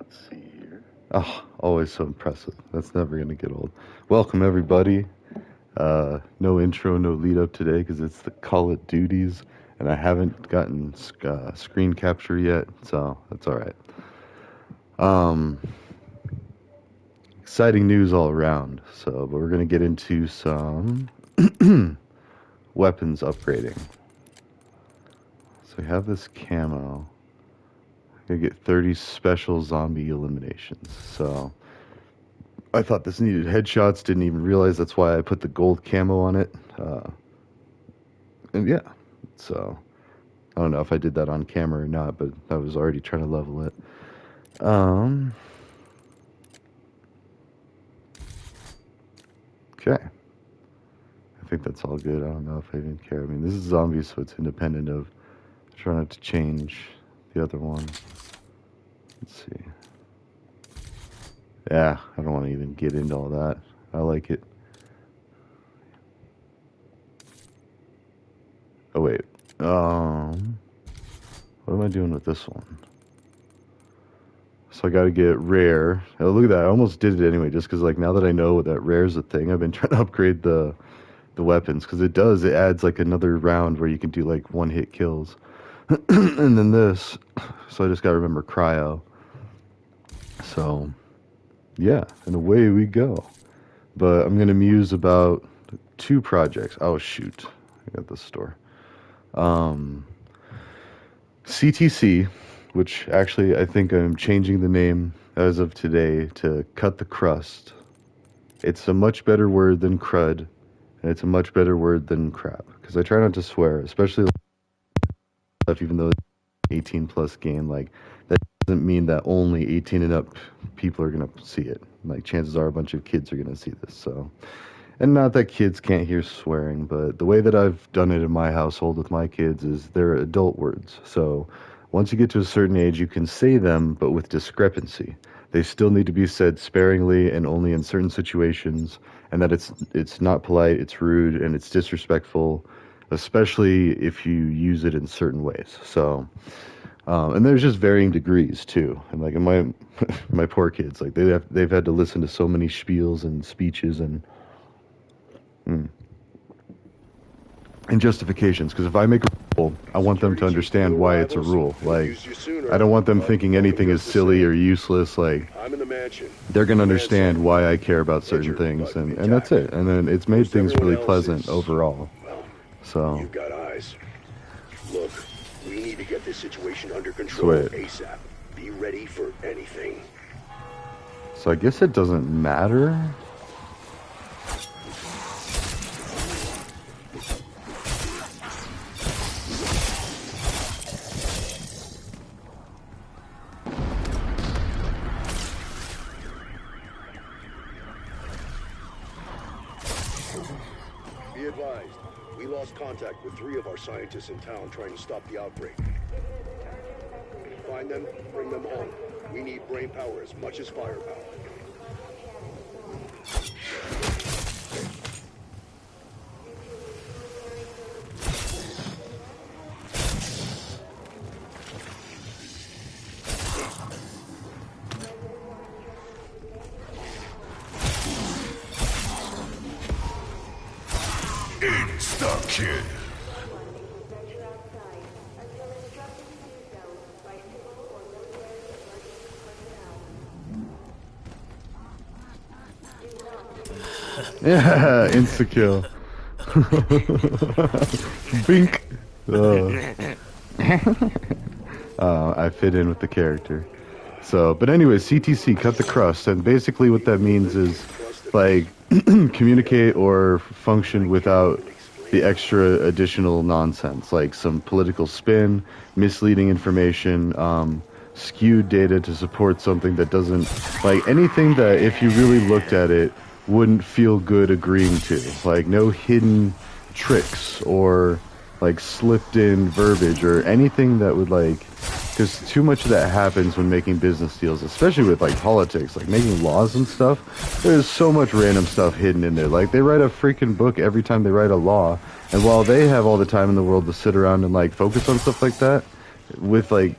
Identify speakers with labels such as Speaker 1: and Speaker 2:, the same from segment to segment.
Speaker 1: Let's see here.
Speaker 2: Oh, always so impressive. That's never going to get old. Welcome, everybody. No intro, no lead up today because it's the Call of Duties, and I haven't gotten screen capture yet, so that's all right. Exciting news all around. But we're going to get into some weapons upgrading. So we have this camo. I'm going to get 30 special zombie eliminations. So I thought this needed headshots, didn't even realize that's why I put the gold camo on it. And yeah, so I don't know if I did that on camera or not, but I was already trying to level it. Okay. I think that's all good. I don't know if I even care. I mean, this is zombies, so it's independent of trying not to change the other one. Let's see. Yeah, I don't want to even get into all that. I like it. Oh, wait. What am I doing with this one? So I got to get rare. Oh, look at that. I almost did it anyway, just because, like, now that I know that rare is a thing, I've been trying to upgrade the weapons, because it adds, like, another round where you can do, like, one-hit kills. And then this. So I just got to remember cryo. So, yeah, and away we go. But I'm going to muse about 2 projects. Oh, shoot. I got this store. CTC, which actually I think I'm changing the name as of today to Cut the Crust. It's a much better word than crud, and it's a much better word than crap, because I try not to swear, especially stuff, even though it's 18 plus game. Like, that doesn't mean that only 18 and up people are going to see it. Like, chances are a bunch of kids are going to see this, so. And not that kids can't hear swearing, but the way that I've done it in my household with my kids is they're adult words. So once you get to a certain age, you can say them, but with discrepancy. They still need to be said sparingly and only in certain situations, and that it's not polite, it's rude, and it's disrespectful, especially if you use it in certain ways. So, and there's just varying degrees too. And like in my poor kids, like they've had to listen to so many spiels and speeches and justifications, because if I make a rule, I want them to understand why it's a rule. Like, I don't want them thinking anything is silly or useless. Like, they're going to understand why I care about certain things, and that's it. And then it's made things really pleasant overall. So,
Speaker 1: You've got eyes. Look, we need to get this situation under control ASAP. Be ready for anything.
Speaker 2: So I guess it doesn't matter.
Speaker 1: Be advised, we lost contact with 3 of our scientists in town trying to stop the outbreak. Find them, bring them home. We need brain power as much as firepower.
Speaker 3: Insta-kill.
Speaker 2: Yeah, insta-kill. Bink. I fit in with the character. So, but anyway, CTC, cut the crust. And basically what that means is, like, communicate or function without the extra additional nonsense, like some political spin, misleading information, skewed data to support something that doesn't, like, anything that if you really looked at it wouldn't feel good agreeing to. Like, no hidden tricks or like slipped in verbiage or anything that would, like, because too much of that happens when making business deals, especially with like politics, like making laws and stuff. There's so much random stuff hidden in there. Like, they write a freaking book every time they write a law, and while they have all the time in the world to sit around and like focus on stuff like that, with like,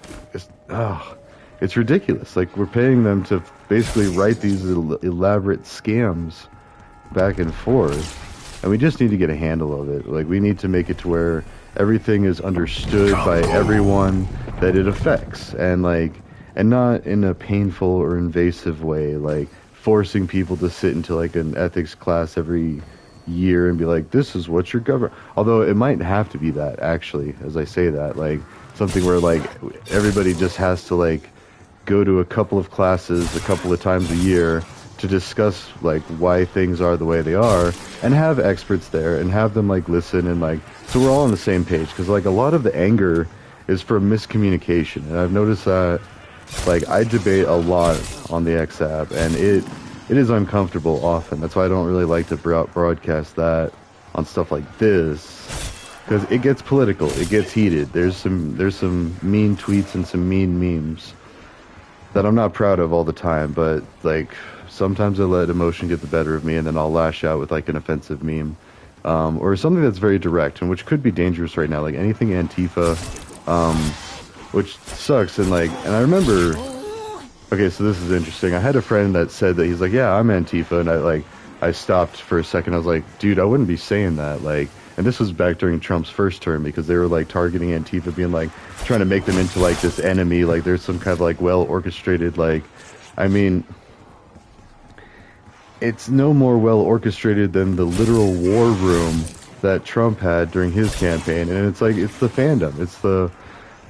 Speaker 2: It's ridiculous. Like, we're paying them to basically write these elaborate scams back and forth, and we just need to get a handle of it. Like, we need to make it to where everything is understood by everyone that it affects, and not in a painful or invasive way, like forcing people to sit into like an ethics class every year and be like, this is what your government, although it might have to be that, actually, as I say that, like something where like everybody just has to like go to a couple of classes a couple of times a year to discuss like why things are the way they are, and have experts there and have them like listen, and like, so we're all on the same page, because like a lot of the anger is from miscommunication, and I've noticed that like I debate a lot on the X app, and it is uncomfortable often. That's why I don't really like to broadcast that on stuff like this, because it gets political, it gets heated. There's some mean tweets and some mean memes that I'm not proud of all the time, but like sometimes I let emotion get the better of me, and then I'll lash out with like an offensive meme, or something that's very direct, and which could be dangerous right now, like anything Antifa, which sucks. And I remember, okay, so this is interesting. I had a friend that said that he's like, yeah, I'm Antifa, and I stopped for a second. I was like, dude, I wouldn't be saying that. Like, and this was back during Trump's first term, because they were like targeting Antifa, being like trying to make them into like this enemy, like there's some kind of like well orchestrated, like, I mean, it's no more well orchestrated than the literal war room that Trump had during his campaign. And it's like, it's the fandom, it's the,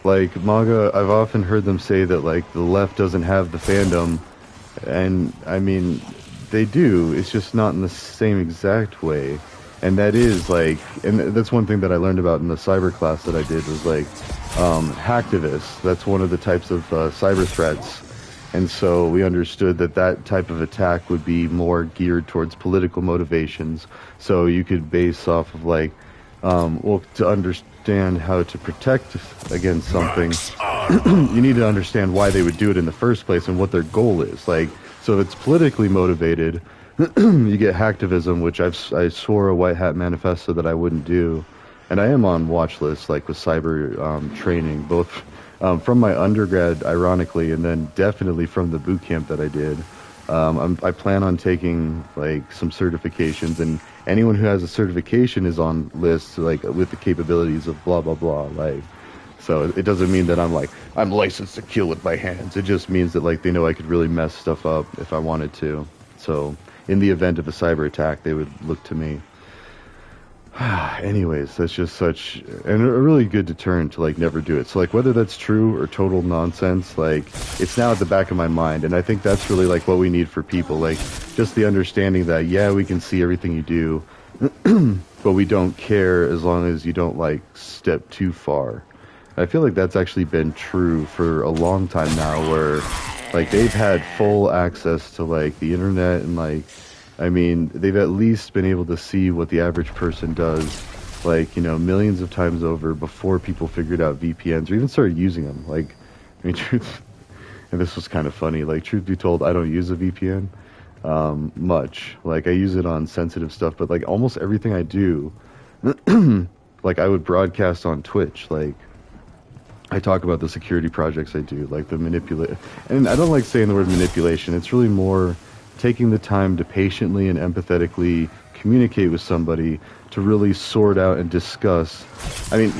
Speaker 2: like, MAGA. I've often heard them say that like the left doesn't have the fandom, and I mean, they do, it's just not in the same exact way. And that is like, and that's one thing that I learned about in the cyber class that I did, was like hacktivists. That's one of the types of cyber threats. And so we understood that that type of attack would be more geared towards political motivations. So you could base off of like, well, to understand how to protect against something, you need to understand why they would do it in the first place and what their goal is. Like, so if it's politically motivated, you get hacktivism, which I swore a white hat manifesto that I wouldn't do. And I am on watch lists, like with cyber training, both from my undergrad, ironically, and then definitely from the boot camp that I did. I plan on taking like some certifications, and anyone who has a certification is on lists, like with the capabilities of blah blah blah. Like, so it doesn't mean that I'm licensed to kill with my hands. It just means that like they know I could really mess stuff up if I wanted to. So in the event of a cyber attack, they would look to me. Anyways, that's just such, and a really good deterrent to like never do it. So like whether that's true or total nonsense, like it's now at the back of my mind, and I think that's really like what we need for people, like just the understanding that yeah, we can see everything you do, but we don't care as long as you don't like step too far. I feel like that's actually been true for a long time now, where like they've had full access to like the internet, and like, I mean, they've at least been able to see what the average person does, like, you know, millions of times over before people figured out VPNs or even started using them. Like, I mean, truth, and this was kind of funny, like, truth be told, I don't use a VPN much. Like, I use it on sensitive stuff, but like almost everything I do, like I would broadcast on Twitch. Like, I talk about the security projects I do, like the manipulate, and I don't like saying the word manipulation. It's really more taking the time to patiently and empathetically communicate with somebody to really sort out and discuss. I mean,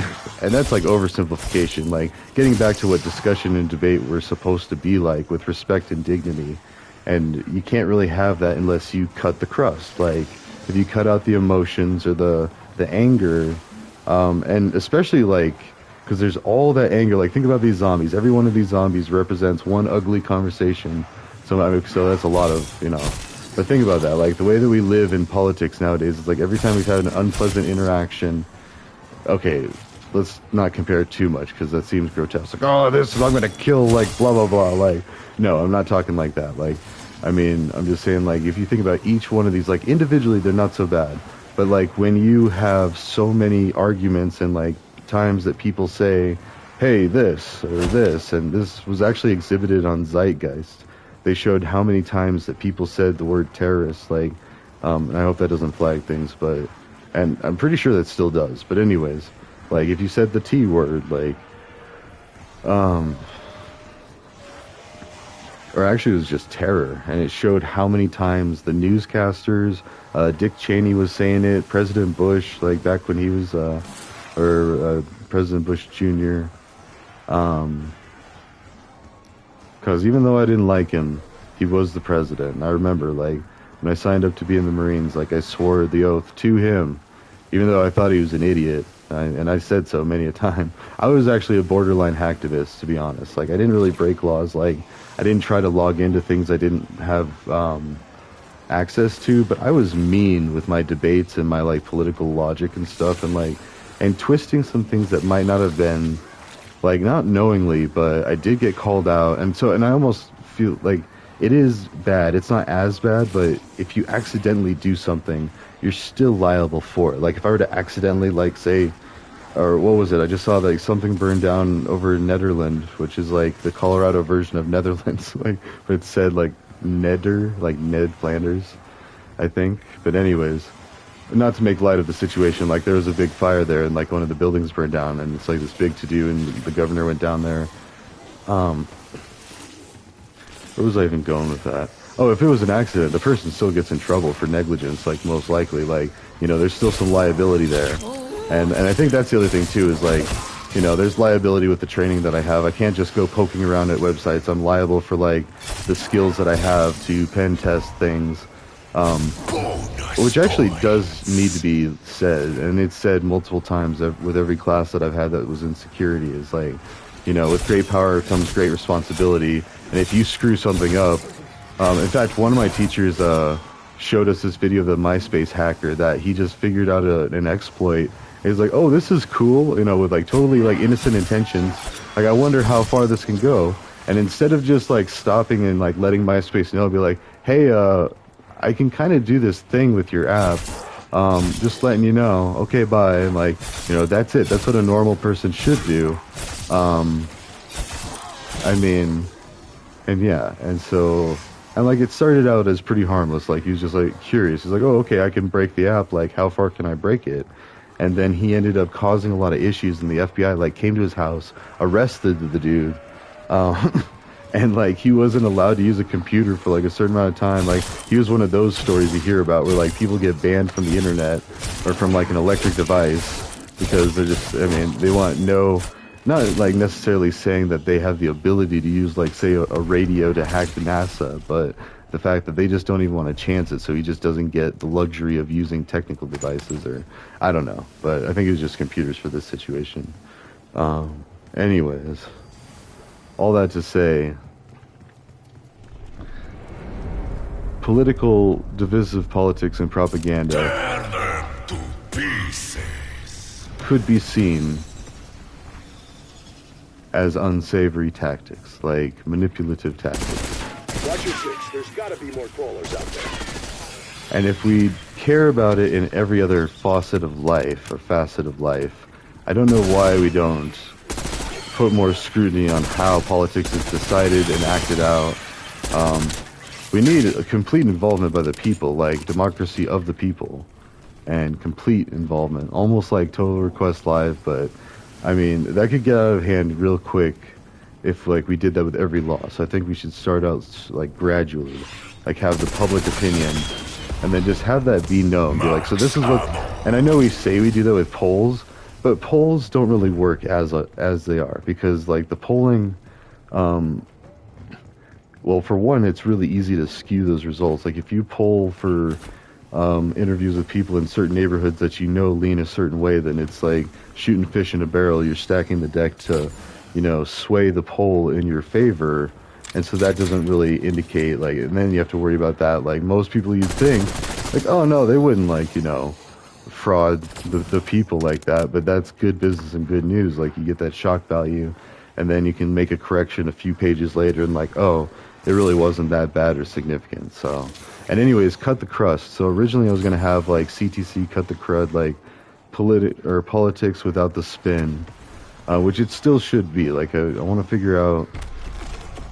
Speaker 2: and that's like oversimplification, like getting back to what discussion and debate were supposed to be like, with respect and dignity. And you can't really have that unless you cut the crust. Like, if you cut out the emotions or the anger, and especially like, because there's all that anger. Like, think about these zombies. Every one of these zombies represents one ugly conversation. So, I mean, so that's a lot of, you know. But think about that. Like, the way that we live in politics nowadays is like every time we've had an unpleasant interaction. Okay, let's not compare it too much, because that seems grotesque. Like, oh, I'm going to kill, like, blah, blah, blah. Like, no, I'm not talking like that. Like, I mean, I'm just saying, like, if you think about each one of these, like, individually, they're not so bad. But, like, when you have so many arguments and, like, times that people say, hey, this, or this, and this was actually exhibited on Zeitgeist. They showed how many times that people said the word terrorist, like, and I hope that doesn't flag things, but, and I'm pretty sure that still does, but anyways, like, if you said the T word, like, or actually it was just terror, and it showed how many times the newscasters, Dick Cheney was saying it, President Bush, like back when he was, President Bush Jr. Because even though I didn't like him, he was the president. And I remember, like, when I signed up to be in the Marines, like, I swore the oath to him, even though I thought he was an idiot. And I said so many a time. I was actually a borderline hacktivist, to be honest. Like, I didn't really break laws. Like, I didn't try to log into things I didn't have access to. But I was mean with my debates and my, like, political logic and stuff. And twisting some things that might not have been, like, not knowingly, but I did get called out. And I almost feel like it is bad. It's not as bad, but if you accidentally do something, you're still liable for it. Like, if I were to accidentally, like, say, or what was it? I just saw, like, something burned down over in Nederland, which is, like, the Colorado version of Netherlands. Like, but it said, like, Neder, like Ned Flanders, I think. But anyways, not to make light of the situation, like, there was a big fire there, and, like, one of the buildings burned down, and it's, like, this big to-do, and the governor went down there. Where was I even going with that? Oh, if it was an accident, the person still gets in trouble for negligence, like, most likely. Like, you know, there's still some liability there. And I think that's the other thing, too, is, like, you know, there's liability with the training that I have. I can't just go poking around at websites. I'm liable for, like, the skills that I have to pen test things, which actually does need to be said. And it's said multiple times with every class that I've had that was in security, is like, you know, with great power comes great responsibility. And if you screw something up, in fact, one of my teachers showed us this video of the MySpace hacker that he just figured out an exploit. He's like, oh, this is cool, you know, with, like, totally, like, innocent intentions. Like, I wonder how far this can go. And instead of just, like, stopping and, like, letting MySpace know, be like, hey, I can kind of do this thing with your app. Just letting you know. Okay, bye. And, like, you know, that's it. That's what a normal person should do. I mean, and yeah, and so, and, like, it started out as pretty harmless. Like, he was just, like, curious. He's like, oh, okay, I can break the app. Like, how far can I break it? And then he ended up causing a lot of issues, and the FBI, like, came to his house, arrested the dude, and, like, he wasn't allowed to use a computer for, like, a certain amount of time. Like, he was one of those stories you hear about where, like, people get banned from the internet or from, like, an electric device because they're just, I mean, they want not, like, necessarily saying that they have the ability to use, like, say, a radio to hack the NASA, but the fact that they just don't even want to chance it, so he just doesn't get the luxury of using technical devices, or I don't know, but I think it was just computers for this situation. Anyways, all that to say, divisive politics and propaganda
Speaker 3: Tear them to pieces.
Speaker 2: could be seen as unsavory tactics, like manipulative tactics.
Speaker 1: Watch your six. There's got to be more crawlers out there.
Speaker 2: And if we care about it in every other facet of life, I don't know why we don't put more scrutiny on how politics is decided and acted out. We need a complete involvement by the people, like democracy of the people, and complete involvement, almost like Total Request Live, but I mean, that could get out of hand real quick if, like, we did that with every law. So I think we should start out, like, gradually, like, have the public opinion, and then just have that be known. Be like, so this is what, and I know we say we do that with polls, but polls don't really work as they are, because, like, the polling, well, for one, it's really easy to skew those results. Like, if you poll for interviews with people in certain neighborhoods that you know lean a certain way, then it's like shooting fish in a barrel. You're stacking the deck to, you know, sway the poll in your favor, and so that doesn't really indicate, like, and then you have to worry about that. Like, most people, you'd think, like, oh no, they wouldn't, like, you know, fraud the people like that, but that's good business and good news. Like, you get that shock value, and then you can make a correction a few pages later and, like, oh, it really wasn't that bad or significant. So, and anyways, cut the crust. So originally I was going to have, like, CTC cut the crud, like, politics without the spin, which it still should be. Like, I want to figure out,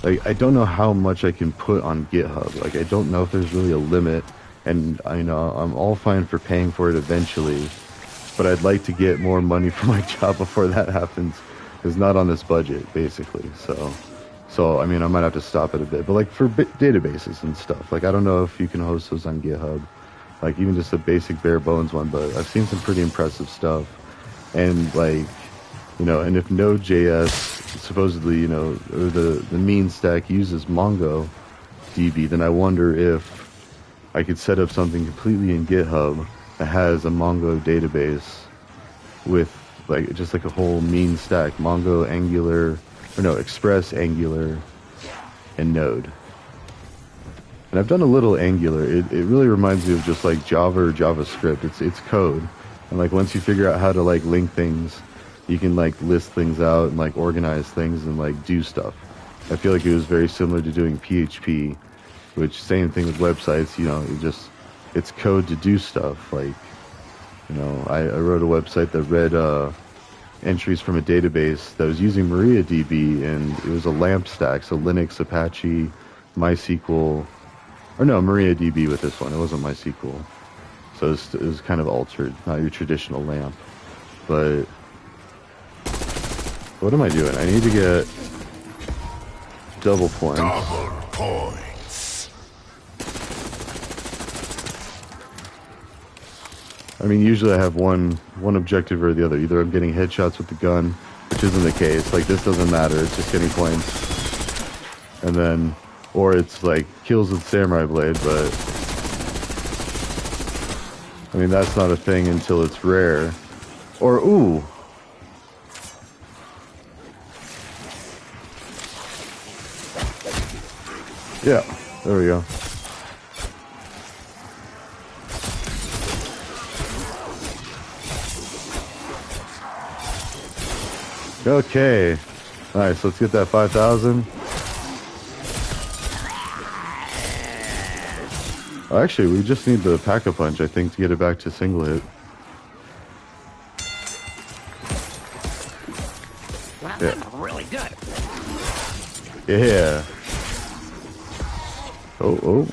Speaker 2: like, I don't know how much I can put on GitHub. Like, I don't know if there's really a limit, and I know I'm all fine for paying for it eventually, but I'd like to get more money for my job before that happens. It's not on this budget, basically. So, So, I mean, I might have to stop it a bit. But, like, for databases and stuff, like, I don't know if you can host those on GitHub. Like, even just a basic bare bones one, but I've seen some pretty impressive stuff. And, like, you know, and if Node.js, supposedly, you know, or the mean stack uses MongoDB, then I wonder if I could set up something completely in GitHub that has a Mongo database with, like, just like a whole mean stack, Mongo, Angular, or no, Express, Angular, and Node. And I've done a little Angular. It really reminds me of just like Java or JavaScript. It's code. And like once you figure out how to like link things, you can like list things out and like organize things and like do stuff. I feel like it was very similar to doing PHP, which same thing with websites, you know, it's code to do stuff. Like, you know, I wrote a website that read entries from a database that was using MariaDB, and it was a LAMP stack, so Linux, Apache, MySQL, or no, MariaDB with this one. It wasn't MySQL, so it was kind of altered, not your traditional LAMP. But what am I doing? I need to get double points.
Speaker 3: Double points.
Speaker 2: I mean, usually I have one objective or the other. Either I'm getting headshots with the gun, which isn't the case. Like, this doesn't matter. It's just getting points. And then, or it's like kills with samurai blade, but I mean, that's not a thing until it's rare. Or, ooh. Yeah, there we go. Okay. Nice, let's get that 5,000. Actually, we just need the Pack-a-Punch, I think, to get it back to single hit.
Speaker 4: Wow,
Speaker 2: Yeah.
Speaker 4: that's really good.
Speaker 2: Yeah. Oh.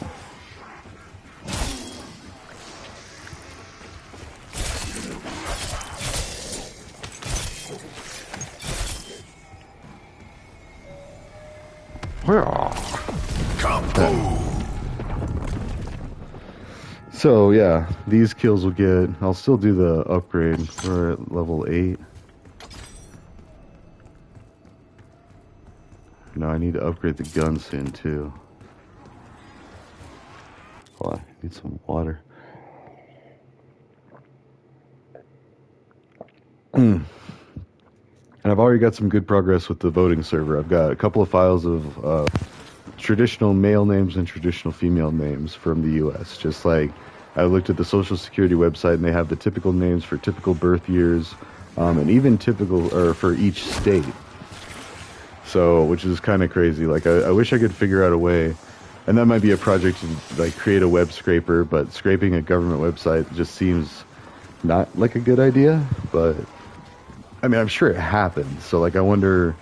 Speaker 3: Camo.
Speaker 2: So yeah, these kills will get. I'll still do the upgrade. We're at level 8. No, I need to upgrade the gun soon too. Hold on, I need some water. And I've already got some good progress with the voting server. I've got a couple of files of traditional male names and traditional female names from the U.S. Just like I looked at the Social Security website, and they have the typical names for typical birth years, and even typical or for each state. So, which is kind of crazy. Like I wish I could figure out a way, and that might be a project to like create a web scraper. But scraping a government website just seems not like a good idea. But I mean, I'm sure it happens. So like, I wonder.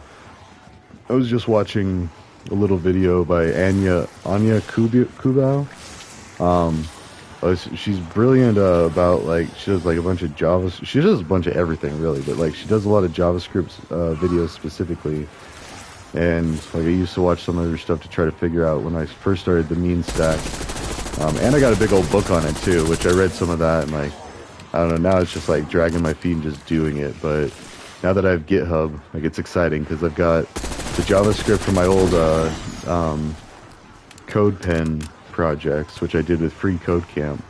Speaker 2: I was just watching a little video by Anya Kubau. She's brilliant about like she does like a bunch of Java. She does a bunch of everything really, but like she does a lot of JavaScript videos specifically. And like I used to watch some of her stuff to try to figure out when I first started the mean stack. And I got a big old book on it too, which I read some of that, and like I don't know, now it's just like dragging my feet and just doing it. But now that I have GitHub, like it's exciting because I've got the JavaScript from my old CodePen projects, which I did with Free Code Camp.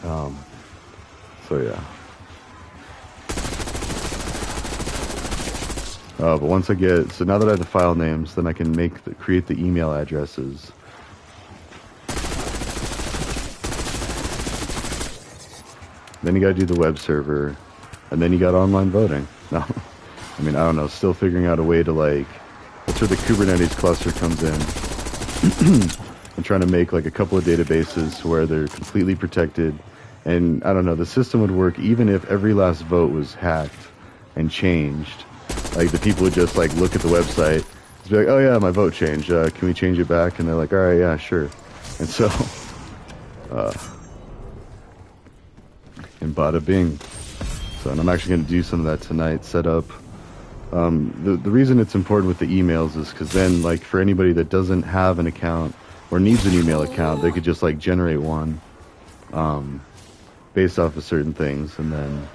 Speaker 2: So yeah. But once I get, so now that I have the file names, then I can create the email addresses. Then you gotta do the web server, and then you got online voting. No, I mean, I don't know, still figuring out a way to like, that's where the Kubernetes cluster comes in. I'm trying to make like a couple of databases where they're completely protected, and I don't know, the system would work even if every last vote was hacked and changed. Like the people would just like look at the website, be like, oh yeah, my vote changed, can we change it back? And they're like, alright, yeah, sure. And so, and bada bing. So, and I'm actually going to do some of that tonight, set up The reason it's important with the emails is because then, like, for anybody that doesn't have an account or needs an email account, they could just like generate one based off of certain things, and then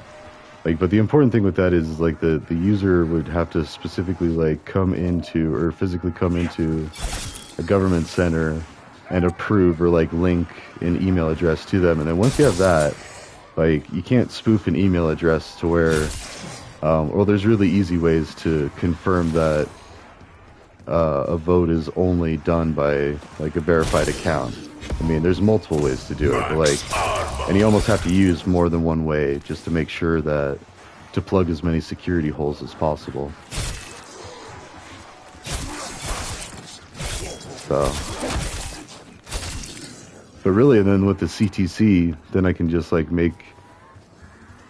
Speaker 2: like. But the important thing with that is like the user would have to specifically like come into or physically come into a government center and approve or like link an email address to them, and then once you have that, like you can't spoof an email address to where. Well, there's really easy ways to confirm that a vote is only done by like a verified account. I mean, there's multiple ways to do it, but like, and you almost have to use more than one way just to make sure that to plug as many security holes as possible. So, but really, and then with the CTC, then I can just like make.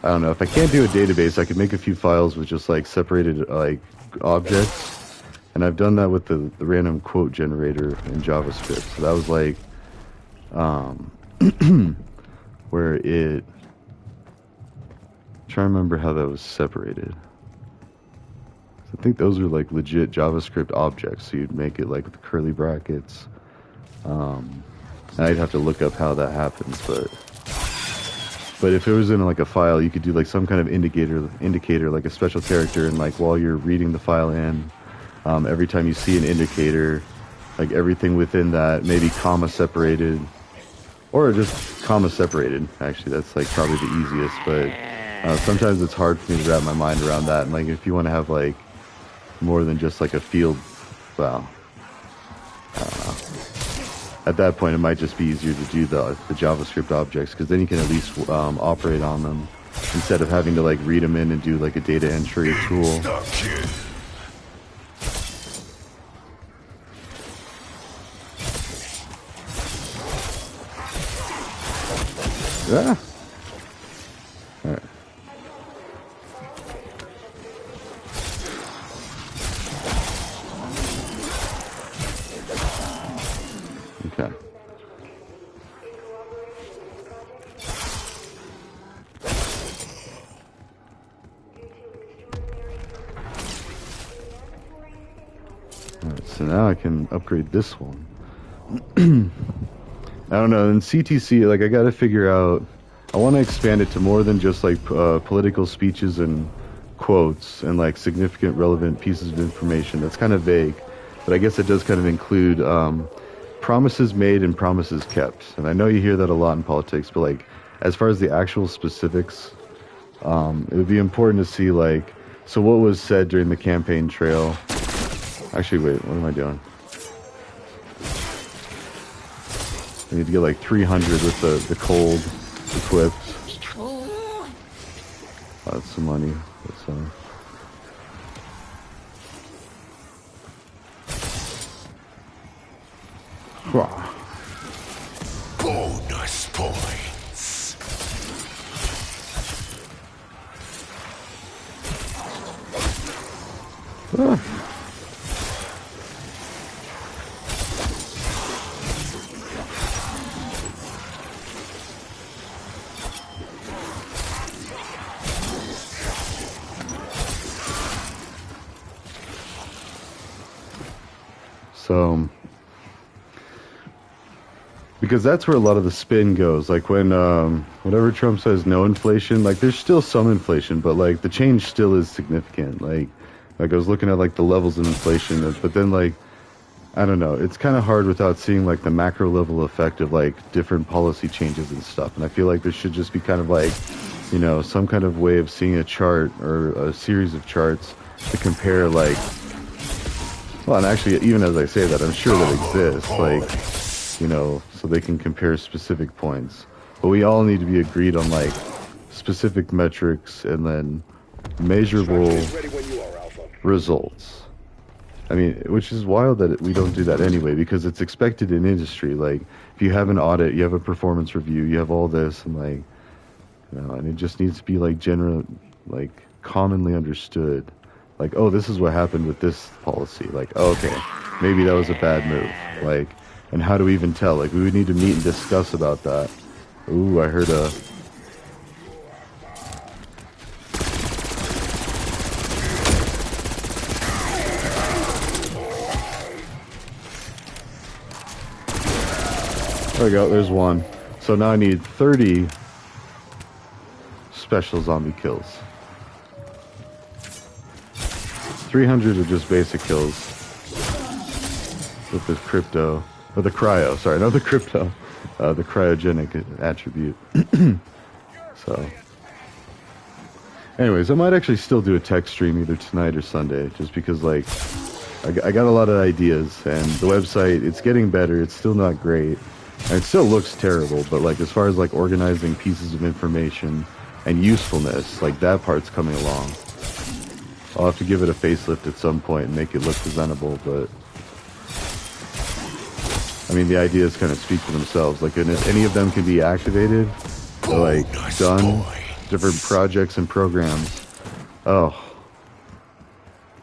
Speaker 2: I don't know, if I can't do a database, I could make a few files with just like separated like objects, and I've done that with the random quote generator in JavaScript. So that was like where it, I'm trying to remember how that was separated. I think those are like legit JavaScript objects, so you'd make it like with the curly brackets. And I'd have to look up how that happens, but if it was in like a file, you could do like some kind of indicator, like a special character, and like while you're reading the file in, every time you see an indicator, like everything within that, maybe comma separated, or just comma separated. Actually, that's like probably the easiest, but sometimes it's hard for me to wrap my mind around that. And like if you want to have like more than just like a field, well, I don't know. At that point, it might just be easier to do the JavaScript objects, because then you can at least operate on them instead of having to like read them in and do like a data entry tool. Yeah. All right. Okay. Alright, so now I can upgrade this one. I don't know, in CTC, like I gotta figure out, I want to expand it to more than just like political speeches and quotes and like significant relevant pieces of information. That's kind of vague, but I guess it does kind of include promises made and promises kept. And I know you hear that a lot in politics, but like as far as the actual specifics, it would be important to see like, so what was said during the campaign trail. Actually, wait, what am I doing? I need to get like 300 with the cold equipped. That's some money. That's
Speaker 3: Bonus points.
Speaker 2: So, because that's where a lot of the spin goes. Like when, whenever Trump says no inflation, like there's still some inflation, but like the change still is significant. Like I was looking at like the levels of inflation, but then like, I don't know, it's kind of hard without seeing like the macro level effect of like different policy changes and stuff. And I feel like there should just be kind of like, you know, some kind of way of seeing a chart or a series of charts to compare like, well, and actually, even as I say that, I'm sure that exists, like, you know, so they can compare specific points. But we all need to be agreed on, like, specific metrics and then measurable results. I mean, which is wild that we don't do that anyway, because it's expected in industry. Like, if you have an audit, you have a performance review, you have all this, and, like, you know, and it just needs to be, like, commonly understood. Like, oh, this is what happened with this policy. Like, oh, okay, maybe that was a bad move. Like, and how do we even tell? Like, we would need to meet and discuss about that. Ooh, I heard a... There we go, there's one. So now I need 30 special zombie kills. 300 are just basic kills with the crypto, or the cryo, sorry, not the crypto, the cryogenic attribute. So, anyways, I might actually still do a tech stream either tonight or Sunday, just because, like, I got a lot of ideas, and the website, it's getting better, it's still not great, and it still looks terrible, but, like, as far as, like, organizing pieces of information and usefulness, like, that part's coming along. I'll have to give it a facelift at some point and make it look presentable, but I mean, the ideas kind of speak for themselves. Like, and if any of them can be activated, or, like, done, different projects and programs, oh,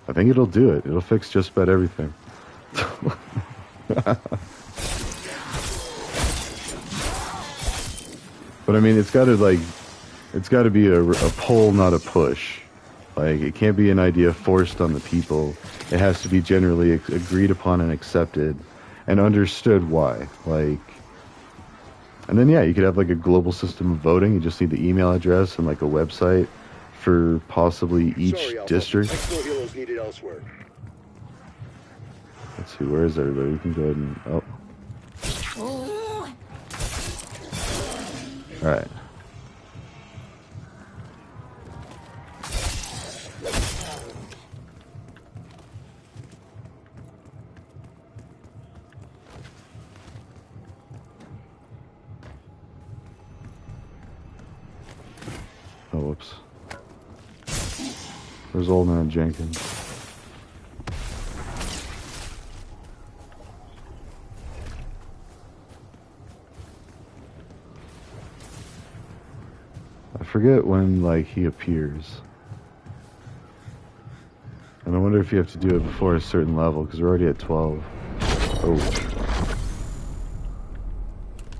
Speaker 2: I think it'll do it. It'll fix just about everything. But I mean, it's got to be a pull, not a push. Like, it can't be an idea forced on the people. It has to be generally agreed upon and accepted and understood why. Like, and then, yeah, you could have, like, a global system of voting. You just need the email address and, like, a website for possibly each district.
Speaker 1: Expo heroes needed elsewhere.
Speaker 2: Let's see, where is everybody? We can go ahead and... Oh. Alright. Oh, whoops. Where's old man Jenkins? I forget when, like, he appears. And I wonder if you have to do it before a certain level, because we're already at 12. Oh.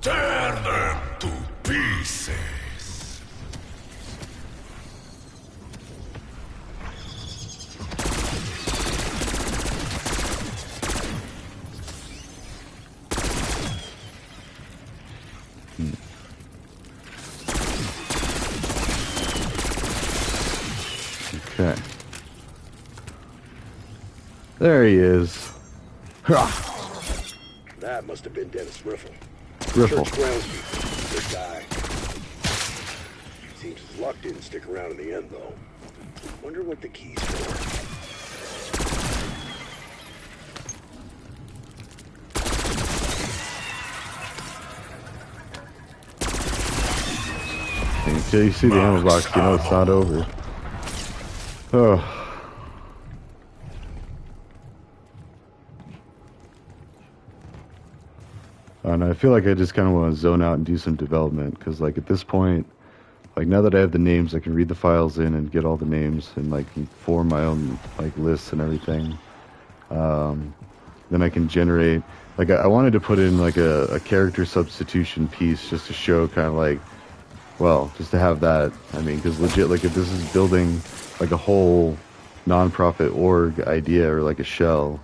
Speaker 3: Turn them to pieces.
Speaker 2: Okay. There he is.
Speaker 1: That must have been Dennis Riffle.
Speaker 2: Riffle.
Speaker 1: Church groundskeeper. Good guy. Seems his luck didn't stick around in the end, though. Wonder what the key's for.
Speaker 2: Until you see the ammo box, you know it's not over. Oh. And I feel like I just kind of want to zone out and do some development, because, like, at this point, like, now that I have the names, I can read the files in and get all the names and, like, form my own, like, lists and everything. Then I can generate, like, I wanted to put in, like, a character substitution piece just to show kind of, like, well, just to have that. I mean, because legit, like, if this is building, like, a whole non-profit org idea or, like, a shell,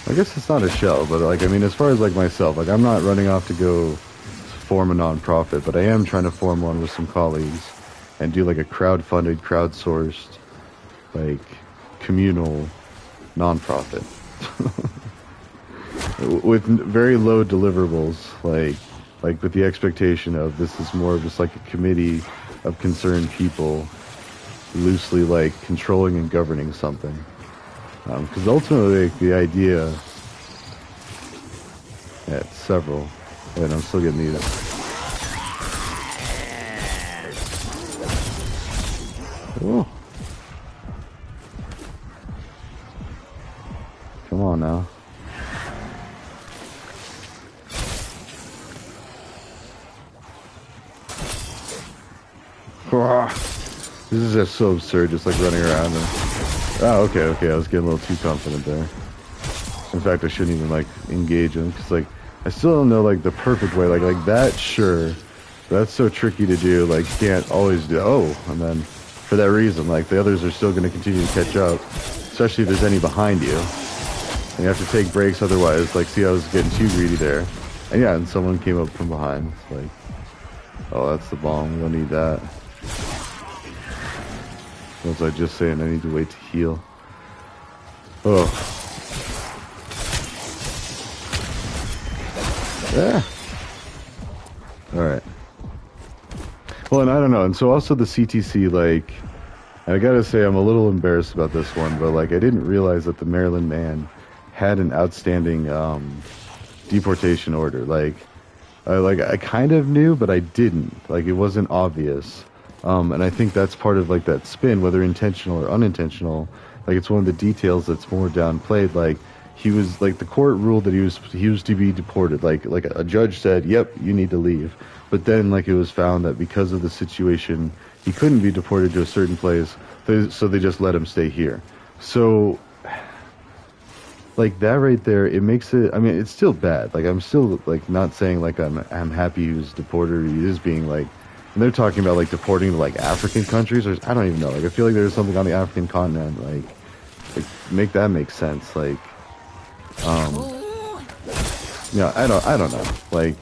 Speaker 2: I guess it's not a shell, but, like, I mean, as far as, like, myself, like, I'm not running off to go form a non-profit, but I am trying to form one with some colleagues and do, like, a crowd-funded, crowd-sourced, like, communal non-profit with very low deliverables, like with the expectation of this is more of just like a committee of concerned people loosely, like, controlling and governing something. Because ultimately, the idea... Yeah, it's several. Wait, I'm still getting these. Oh. Come on now. This is just so absurd, just like running around and... Oh, okay, I was getting a little too confident there. In fact, I shouldn't even, like, engage him, because, like, I still don't know, like, the perfect way. Like that, sure. That's so tricky to do, like, you can't always do... Oh, and then, for that reason, like, the others are still going to continue to catch up, especially if there's any behind you. And you have to take breaks, otherwise, like, see, I was getting too greedy there. And yeah, and someone came up from behind. It's like, oh, that's the bomb. We don't need that. What was I just saying? I need to wait to heal. Oh. Yeah. Alright. Well, and I don't know. And so also the CTC, like, I gotta say I'm a little embarrassed about this one, but, like, I didn't realize that the Maryland man had an outstanding deportation order. Like, I kind of knew, but I didn't. Like, it wasn't obvious. And I think that's part of, like, that spin, whether intentional or unintentional. Like, it's one of the details that's more downplayed. Like, he was, like, the court ruled that he was to be deported. Like a judge said, yep, you need to leave. But then, like, it was found that because of the situation, he couldn't be deported to a certain place, so they just let him stay here. So, like, that right there, it makes it, I mean, it's still bad. Like, I'm still, like, not saying, like, I'm happy he was deported, or he is being, like, and they're talking about, like, deporting to, like, African countries, or I don't even know. Like, I feel like there's something on the African continent, like make that make sense. Like, yeah, I don't know. Like,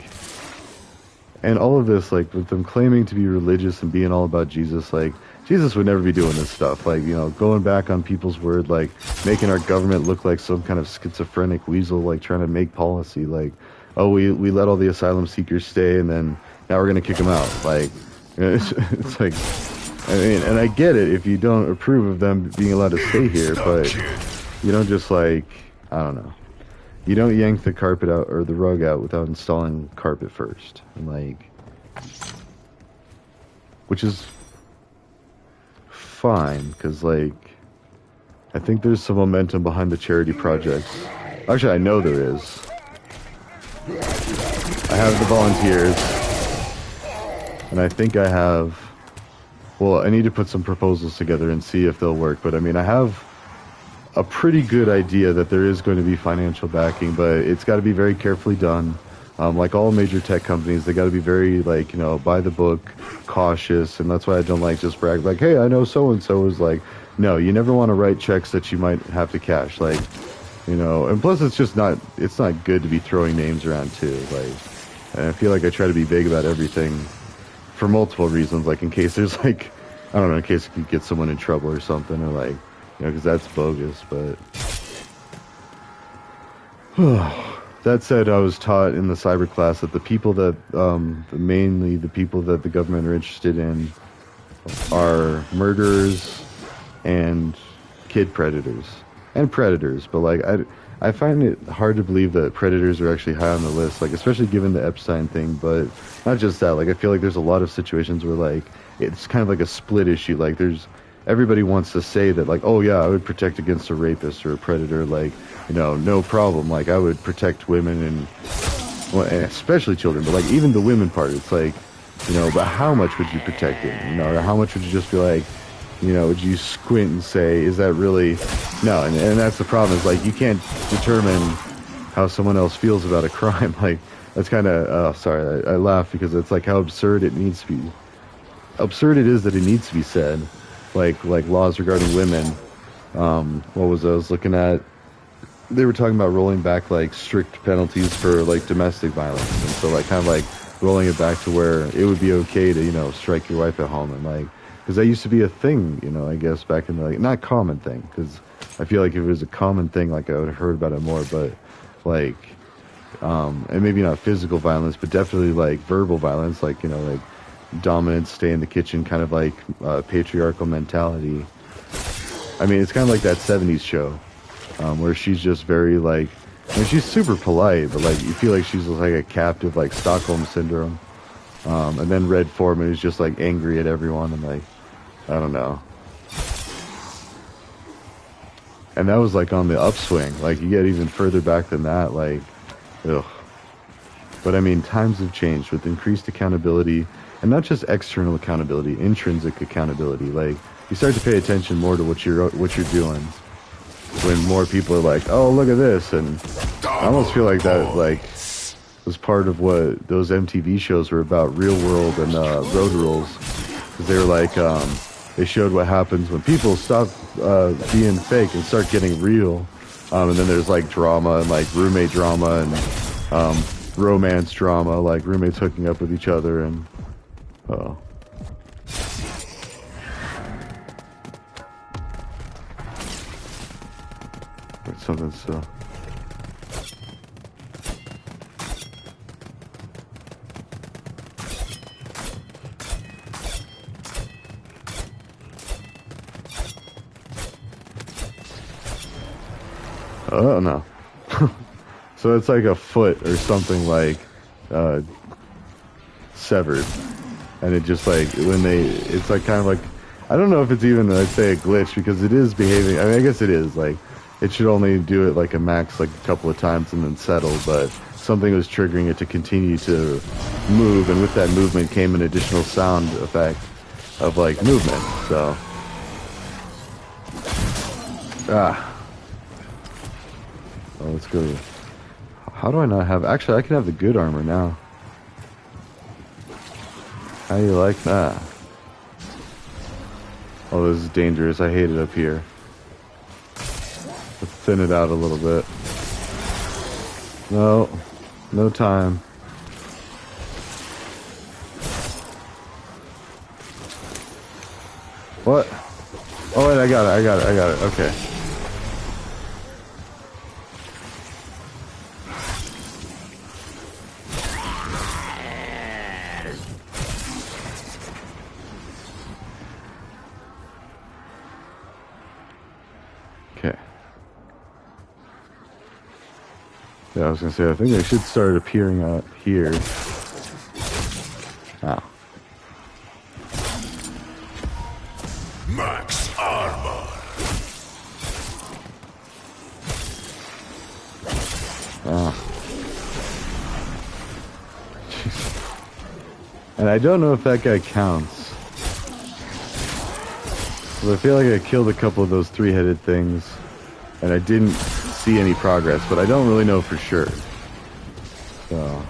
Speaker 2: and all of this, like, with them claiming to be religious and being all about Jesus, like, Jesus would never be doing this stuff. Like, you know, going back on people's word, like, making our government look like some kind of schizophrenic weasel, like, trying to make policy, like, oh, we let all the asylum seekers stay, and then now we're going to kick them out. Like, it's like, I mean, and I get it if you don't approve of them being allowed to stay here, but you don't just, like, I don't know. You don't yank the carpet out, or the rug out, without installing carpet first. And, like, which is fine, because, like, I think there's some momentum behind the charity projects. Actually, I know there is. I have the volunteers, and I think I have, well, I need to put some proposals together and see if they'll work, but I mean, I have a pretty good idea that there is going to be financial backing, but it's got to be very carefully done. Like all major tech companies, they got to be very, like, you know, by the book, cautious, and that's why I don't like just brag, like, hey, I know so-and-so is like, no, you never want to write checks that you might have to cash, like, you know, and plus it's not good to be throwing names around too, like, and I feel like I try to be vague about everything for multiple reasons, like, in case there's, like, I don't know, in case it could get someone in trouble or something, or, like, you know, because that's bogus, but that said, I was taught in the cyber class that the people that, mainly the people that the government are interested in are murderers and kid predators. And predators, but, like, I find it hard to believe that predators are actually high on the list, like, especially given the Epstein thing, but not just that, like, I feel like there's a lot of situations where, like, it's kind of like a split issue, like, everybody wants to say that, like, oh yeah, I would protect against a rapist or a predator, like, you know, no problem, like, I would protect women and, well, and especially children, but, like, even the women part, it's like, you know, but how much would you protect it, you know, or how much would you just be like, you know, would you squint and say, is that really, no, and that's the problem, is, like, you can't determine how someone else feels about a crime, like, that's kind of, oh, sorry, I laugh because it's, like, how absurd it is that it needs to be said, like laws regarding women. What was I was looking at? They were talking about rolling back, like, strict penalties for, like, domestic violence, and so, like, kind of, like, rolling it back to where it would be okay to, you know, strike your wife at home, and, like, because that used to be a thing, you know, I guess back in the, like, not common thing, because I feel like if it was a common thing, like, I would have heard about it more, but, like, and maybe not physical violence, but definitely, like, verbal violence, like, you know, like, dominance, stay in the kitchen, kind of, like, patriarchal mentality. I mean, it's kind of like that 70s show, where she's just very, like, I mean, she's super polite, but, like, you feel like she's like a captive, like, Stockholm syndrome. And then Red Foreman is just, like, angry at everyone, and, like, I don't know. And that was, like, on the upswing. Like, you get even further back than that, like, ugh. But, I mean, times have changed with increased accountability, and not just external accountability, intrinsic accountability. Like, you start to pay attention more to what you're doing when more people are like, oh, look at this, and I almost feel like that, like, was part of what those MTV shows were about, Real World and Road Rules, because they were like, they showed what happens when people stop being fake and start getting real. And then there's like drama and like roommate drama and romance drama, like roommates hooking up with each other and something still. Oh no. So it's like a foot or something like severed. And it just like it's like kind of like, I don't know if it's even, I'd say, a glitch, because it is behaving, I mean, I guess it is, like, it should only do it like a max, like a couple of times and then settle, but something was triggering it to continue to move, and with that movement came an additional sound effect of like movement, so. Oh, let's go. How do I not have, actually I can have the good armor now. How do you like that? Oh, this is dangerous. I hate it up here. Let's thin it out a little bit. No. No time. What? Oh, wait, I got it. Okay. Yeah, I was gonna say, I think they should start appearing out here. Wow.
Speaker 3: Max armor.
Speaker 2: Oh. Jeez. And I don't know if that guy counts. But I feel like I killed a couple of those three-headed things, and I didn't see any progress, but I don't really know for sure. So.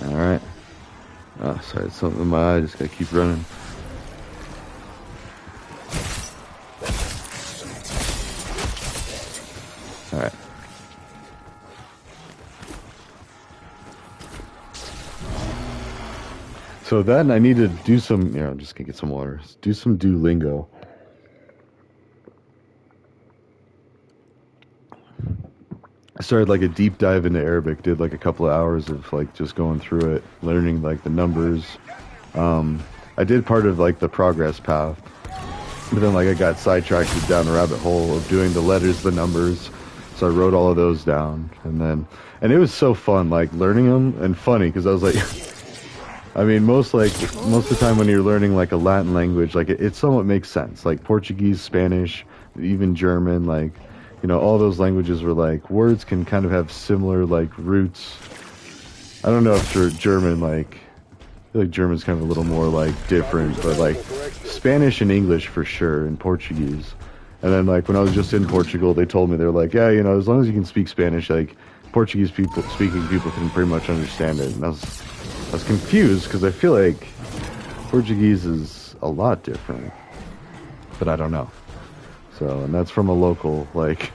Speaker 2: Alright. Oh, sorry, it's something in my eye, just gotta keep running. Alright. So then I need to do some, I'm just gonna get some water. Do some Duolingo. I started like a deep dive into Arabic, did like a couple of hours of like just going through it, learning like the numbers. I did part of like the progress path, but then like I got sidetracked down a rabbit hole of doing the letters, the numbers. So I wrote all of those down, and it was so fun, like learning them, and funny because I was like, I mean, most of the time when you're learning like a Latin language, like it somewhat makes sense. Like Portuguese, Spanish, even German, like, all those languages were like, words can kind of have similar like roots. I don't know if German, like, I feel like German's kind of a little more like different, but like Spanish and English for sure, and Portuguese. And then like when I was just in Portugal, they told me, they're like, yeah, as long as you can speak Spanish, like Portuguese speaking people can pretty much understand it. And I was confused because I feel like Portuguese is a lot different, but I don't know. So, and that's from a local, like,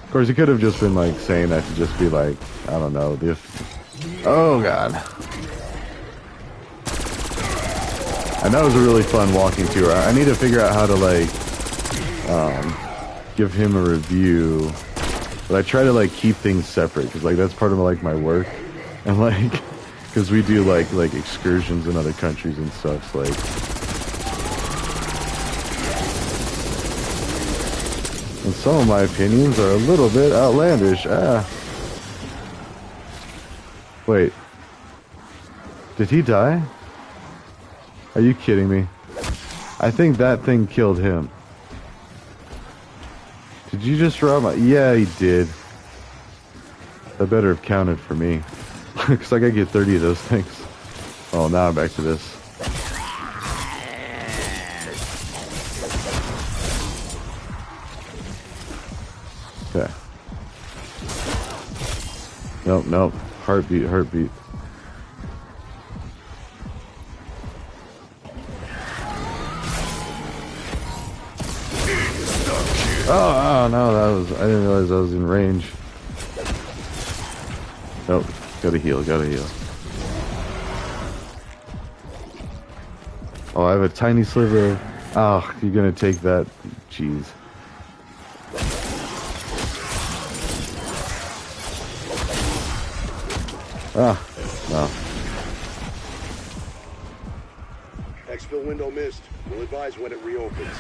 Speaker 2: of course he could have just been like saying that to just be like, I don't know, oh god. And that was a really fun walking tour. I need to figure out how to like, give him a review, but I try to like keep things separate because like that's part of like my work, and like, because we do like excursions in other countries and stuff, so, like, and some of my opinions are a little bit outlandish. Wait, did he die? Are you kidding me? I think that thing killed him. Did you just rob my... Yeah, he did. That better have counted for me. Because I gotta get 30 of those things. Oh, now I'm back to this. Okay. Nope. Heartbeat. Oh no, I didn't realize I was in range. Nope, gotta heal. Oh, I have a tiny sliver of... Oh, you're gonna take that. Jeez. Ah, no.
Speaker 1: Exfil window missed. We'll advise when it reopens.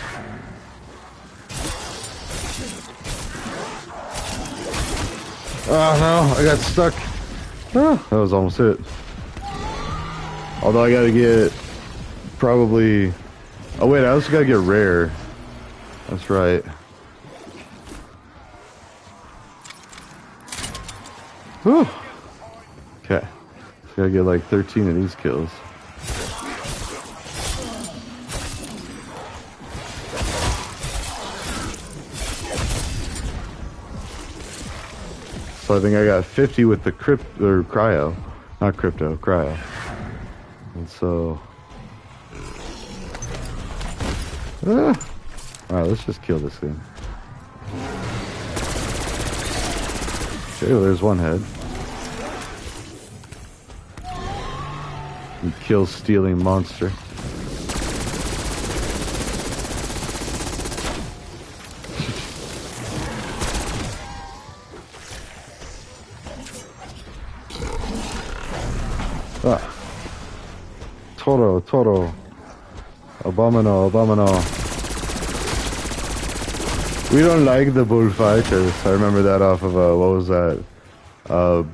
Speaker 2: Oh no, I got stuck. Ah, that was almost it. Although I gotta get probably... Oh wait, I also gotta get rare. That's right. Whew. Okay. So gotta get like 13 of these kills. So I think I got 50 with the cryo. Not crypto, cryo. And so... Alright, let's just kill this thing. Okay, well, there's one head. You kill stealing monster. Ah. Toro. Abomino. We don't like the bullfighters. I remember that off of, what was that?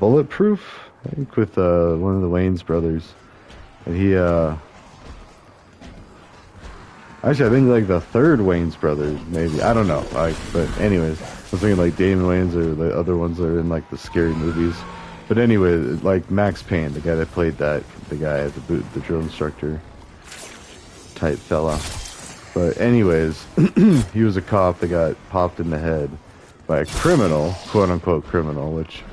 Speaker 2: Bulletproof? I think with, one of the Wayans brothers. And he, actually, I think like the third Wayans brother, maybe. I don't know. But anyways, I was thinking like Damon Wayans or the other ones that are in like the scary movies. But anyway, like Max Payne, the guy that played that, the guy, the drill instructor type fella. But anyways, he was a cop that got popped in the head by a criminal, quote unquote criminal, which,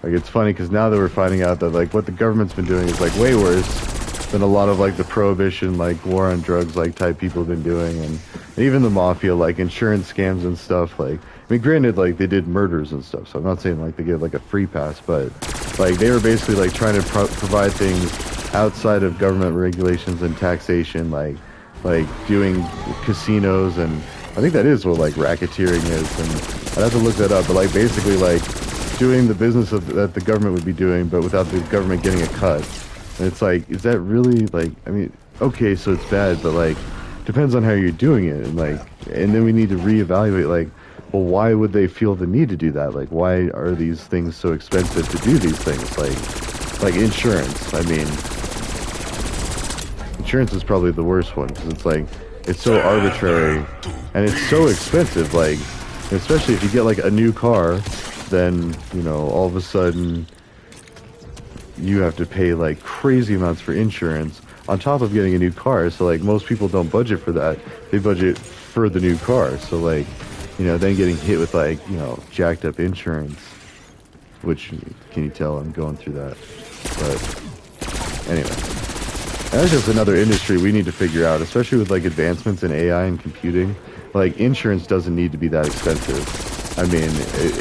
Speaker 2: like, it's funny because now that we're finding out that like what the government's been doing is like way worse than a lot of like the prohibition, like war on drugs, like type people have been doing, and even the mafia, like insurance scams and stuff. Like, I mean, granted, like they did murders and stuff, so I'm not saying like they get like a free pass, but like they were basically like trying to provide things outside of government regulations and taxation, like doing casinos, and I think that is what like racketeering is, and I'd have to look that up, but like basically like doing the business that the government would be doing, but without the government getting a cut. And it's like, is that really like, I mean, okay, so it's bad, but like depends on how you're doing it, and like, and then we need to reevaluate, like, well, why would they feel the need to do that? Like, why are these things so expensive to do these things? Like insurance. I mean, insurance is probably the worst one because it's like, it's so arbitrary and it's so expensive. Like, especially if you get like a new car, then, you know, all of a sudden you have to pay like crazy amounts for insurance on top of getting a new car. So like most people don't budget for that. They budget for the new car. So like, you know, then getting hit with like, you know, jacked up insurance, which, can you tell I'm going through that? But anyway, that's just another industry we need to figure out, especially with like advancements in AI and computing. Like, insurance doesn't need to be that expensive. I mean,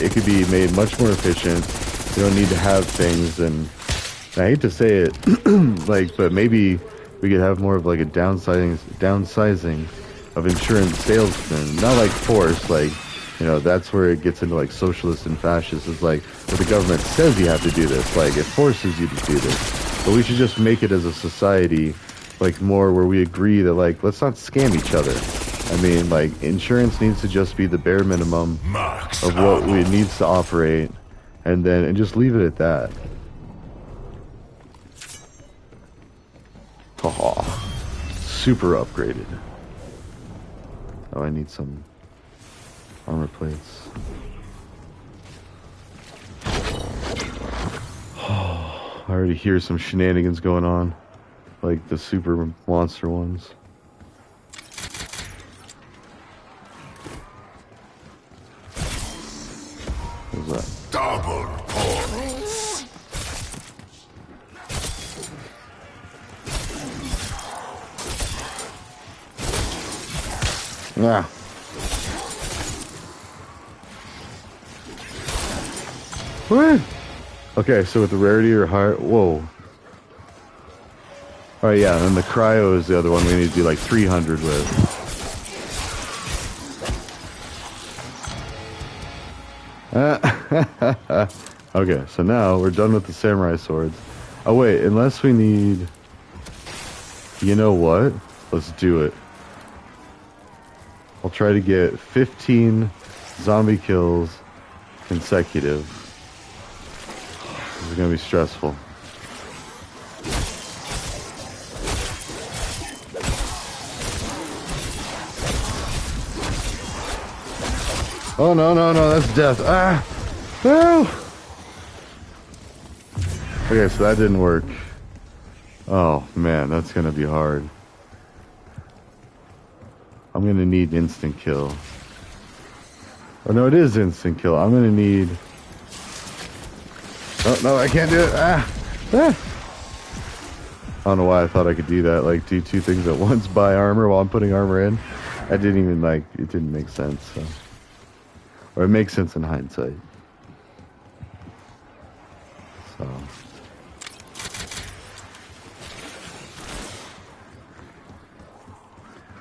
Speaker 2: it could be made much more efficient. You don't need to have things, and I hate to say it, like, but maybe we could have more of like a downsizing of insurance salesmen. Not like force, like, you know, that's where it gets into like socialist and fascist. It's like, well, the government says you have to do this, like it forces you to do this. But we should just make it as a society, like, more where we agree that, like, let's not scam each other. I mean, like, insurance needs to just be the bare minimum of what it needs to operate, and just leave it at that. Haha. Super upgraded. Oh, I need some armor plates. I already hear some shenanigans going on, like the super monster ones. What's that?
Speaker 3: Double points.
Speaker 2: Ah. What? Okay, so with the rarity or higher... Whoa. Alright, yeah, and then the cryo is the other one we need to do like 300 with. Okay, so now we're done with the samurai swords. Oh wait, unless we need... You know what? Let's do it. I'll try to get 15 zombie kills consecutive. This is gonna be stressful. Oh no, no, no, that's death. Ah! No! Okay, so that didn't work. Oh man, that's gonna be hard. I'm gonna need instant kill. Oh no, it is instant kill. I'm gonna need... Oh no, I can't do it. Ah! Ah! I don't know why I thought I could do that. Like, do two things at once. Buy armor while I'm putting armor in. I didn't even like... It didn't make sense, so... Or it makes sense in hindsight. So...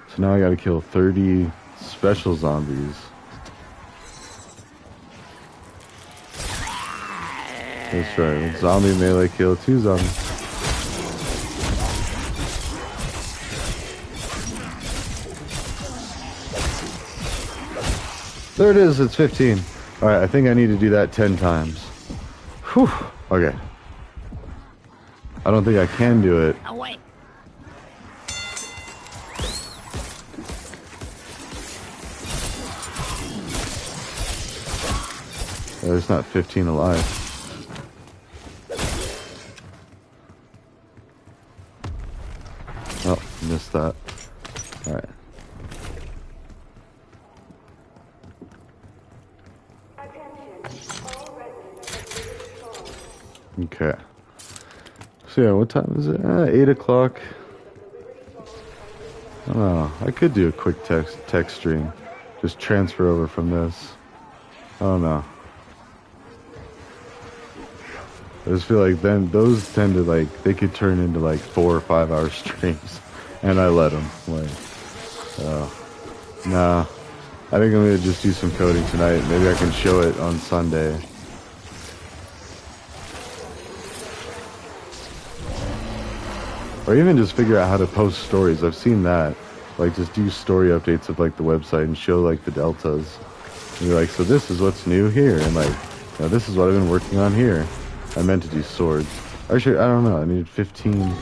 Speaker 2: So now I gotta kill 30 special zombies. That's right. Zombie melee kill 2 zombies. There it is. It's 15. Alright, I think I need to do that 10 times. Whew. Okay. I don't think I can do it.
Speaker 4: Oh, wait.
Speaker 2: There's not 15 alive. Oh, missed that. Alright. Okay. So yeah, what time is it? 8 o'clock. Oh, I could do a quick text stream. Just transfer over from this. Oh no. I just feel like then those tend to like, they could turn into like 4 or 5 hour streams. And I let them. Like, nah. I think I'm gonna just do some coding tonight. Maybe I can show it on Sunday. Or even just figure out how to post stories. I've seen that. Like, just do story updates of, like, the website and show, like, the deltas. And you're like, so this is what's new here. And, like, you know, this is what I've been working on here. I meant to do swords. Actually, I don't know. I needed 15.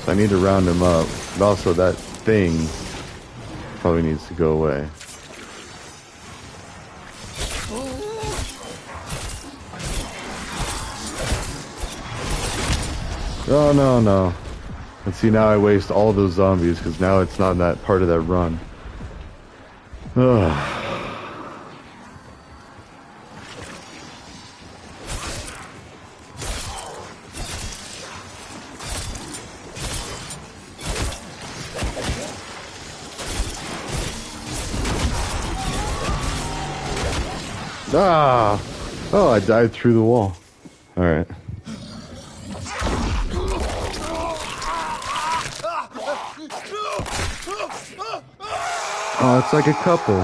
Speaker 2: So I need to round them up. But also, that thing probably needs to go away. Oh, no, no. And see, now I waste all those zombies, because now it's not that part of that run. Ugh. Ah! Oh, I died through the wall. Alright. Oh, it's like a couple.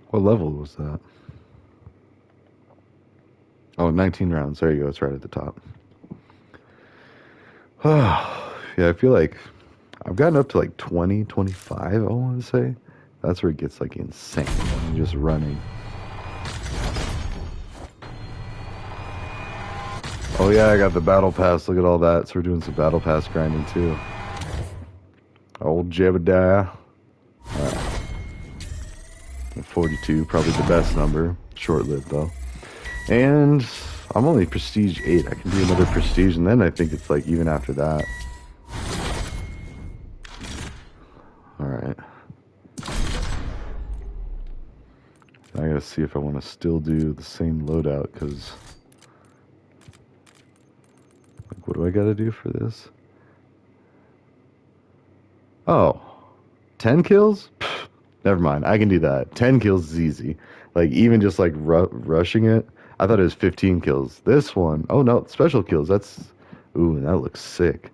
Speaker 2: What level was that? Oh, 19 rounds. There you go. It's right at the top. Yeah, I feel like I've gotten up to like 20, 25, I want to say. That's where it gets like insane. I'm just running. Oh yeah, I got the battle pass. Look at all that. So we're doing some battle pass grinding too. Old Jebediah. 42, probably the best number. Short-lived though. And I'm only prestige 8. I can do another prestige, and then I think it's like even after that. Alright. I gotta see if I want to still do the same loadout, because... Like, what do do I gotta do for this? Oh, 10 kills? Pfft, never mind. I can do that. 10 kills is easy. Like, even just like rushing it. I thought it was 15 kills. This one, oh no, special kills. That's, ooh, that looks sick.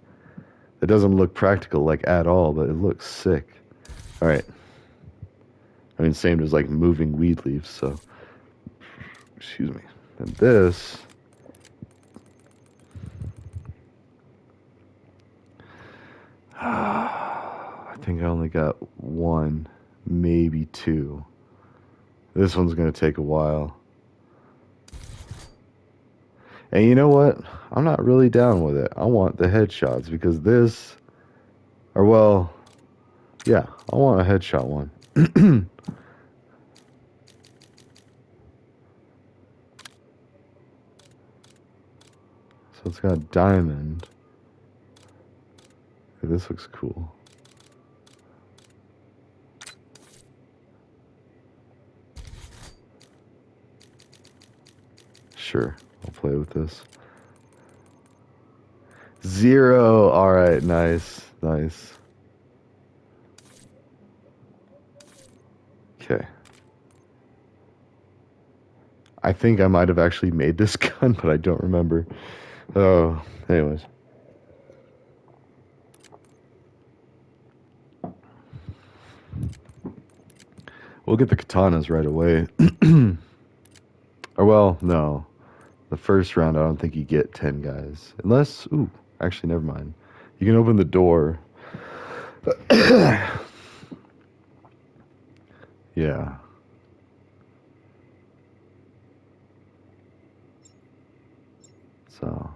Speaker 2: It doesn't look practical like at all, but it looks sick. All right. I mean, same as like moving weed leaves. So, excuse me. And this. I think I only got one, maybe two. This one's going to take a while. And you know what? I'm not really down with it. I want the headshots because this, or well, yeah, I want a headshot one. So it's got diamond. Okay, this looks cool. Sure, I'll play with this. 0. All right, nice, nice. Okay. I think I might have actually made this gun, but I don't remember. Oh, anyways. We'll get the katanas right away. Or, well, no. The first round, I don't think you get 10 guys. Unless, ooh, actually, never mind. You can open the door. Yeah. So.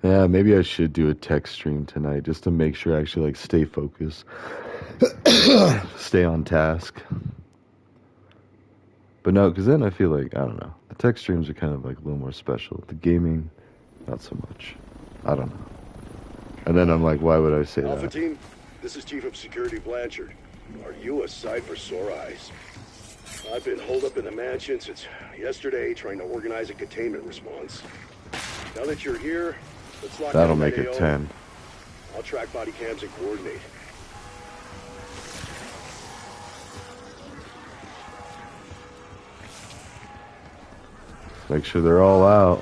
Speaker 2: Yeah, maybe I should do a text stream tonight just to make sure I actually like stay focused. Stay on task. But no, because then I feel like, I don't know. The text streams are kind of like a little more special. The gaming, not so much. I don't know. And then I'm like, why would I say
Speaker 1: Alpha
Speaker 2: that?
Speaker 1: Team, this is Chief of Security Blanchard. Are you a sight for sore eyes? I've been holed up in the mansion since yesterday trying to organize a containment response. Now that you're here, let's lock
Speaker 2: That'll
Speaker 1: down
Speaker 2: make
Speaker 1: that
Speaker 2: it
Speaker 1: AO.
Speaker 2: 10.
Speaker 1: I'll track body cams and coordinate.
Speaker 2: Make sure they're all out.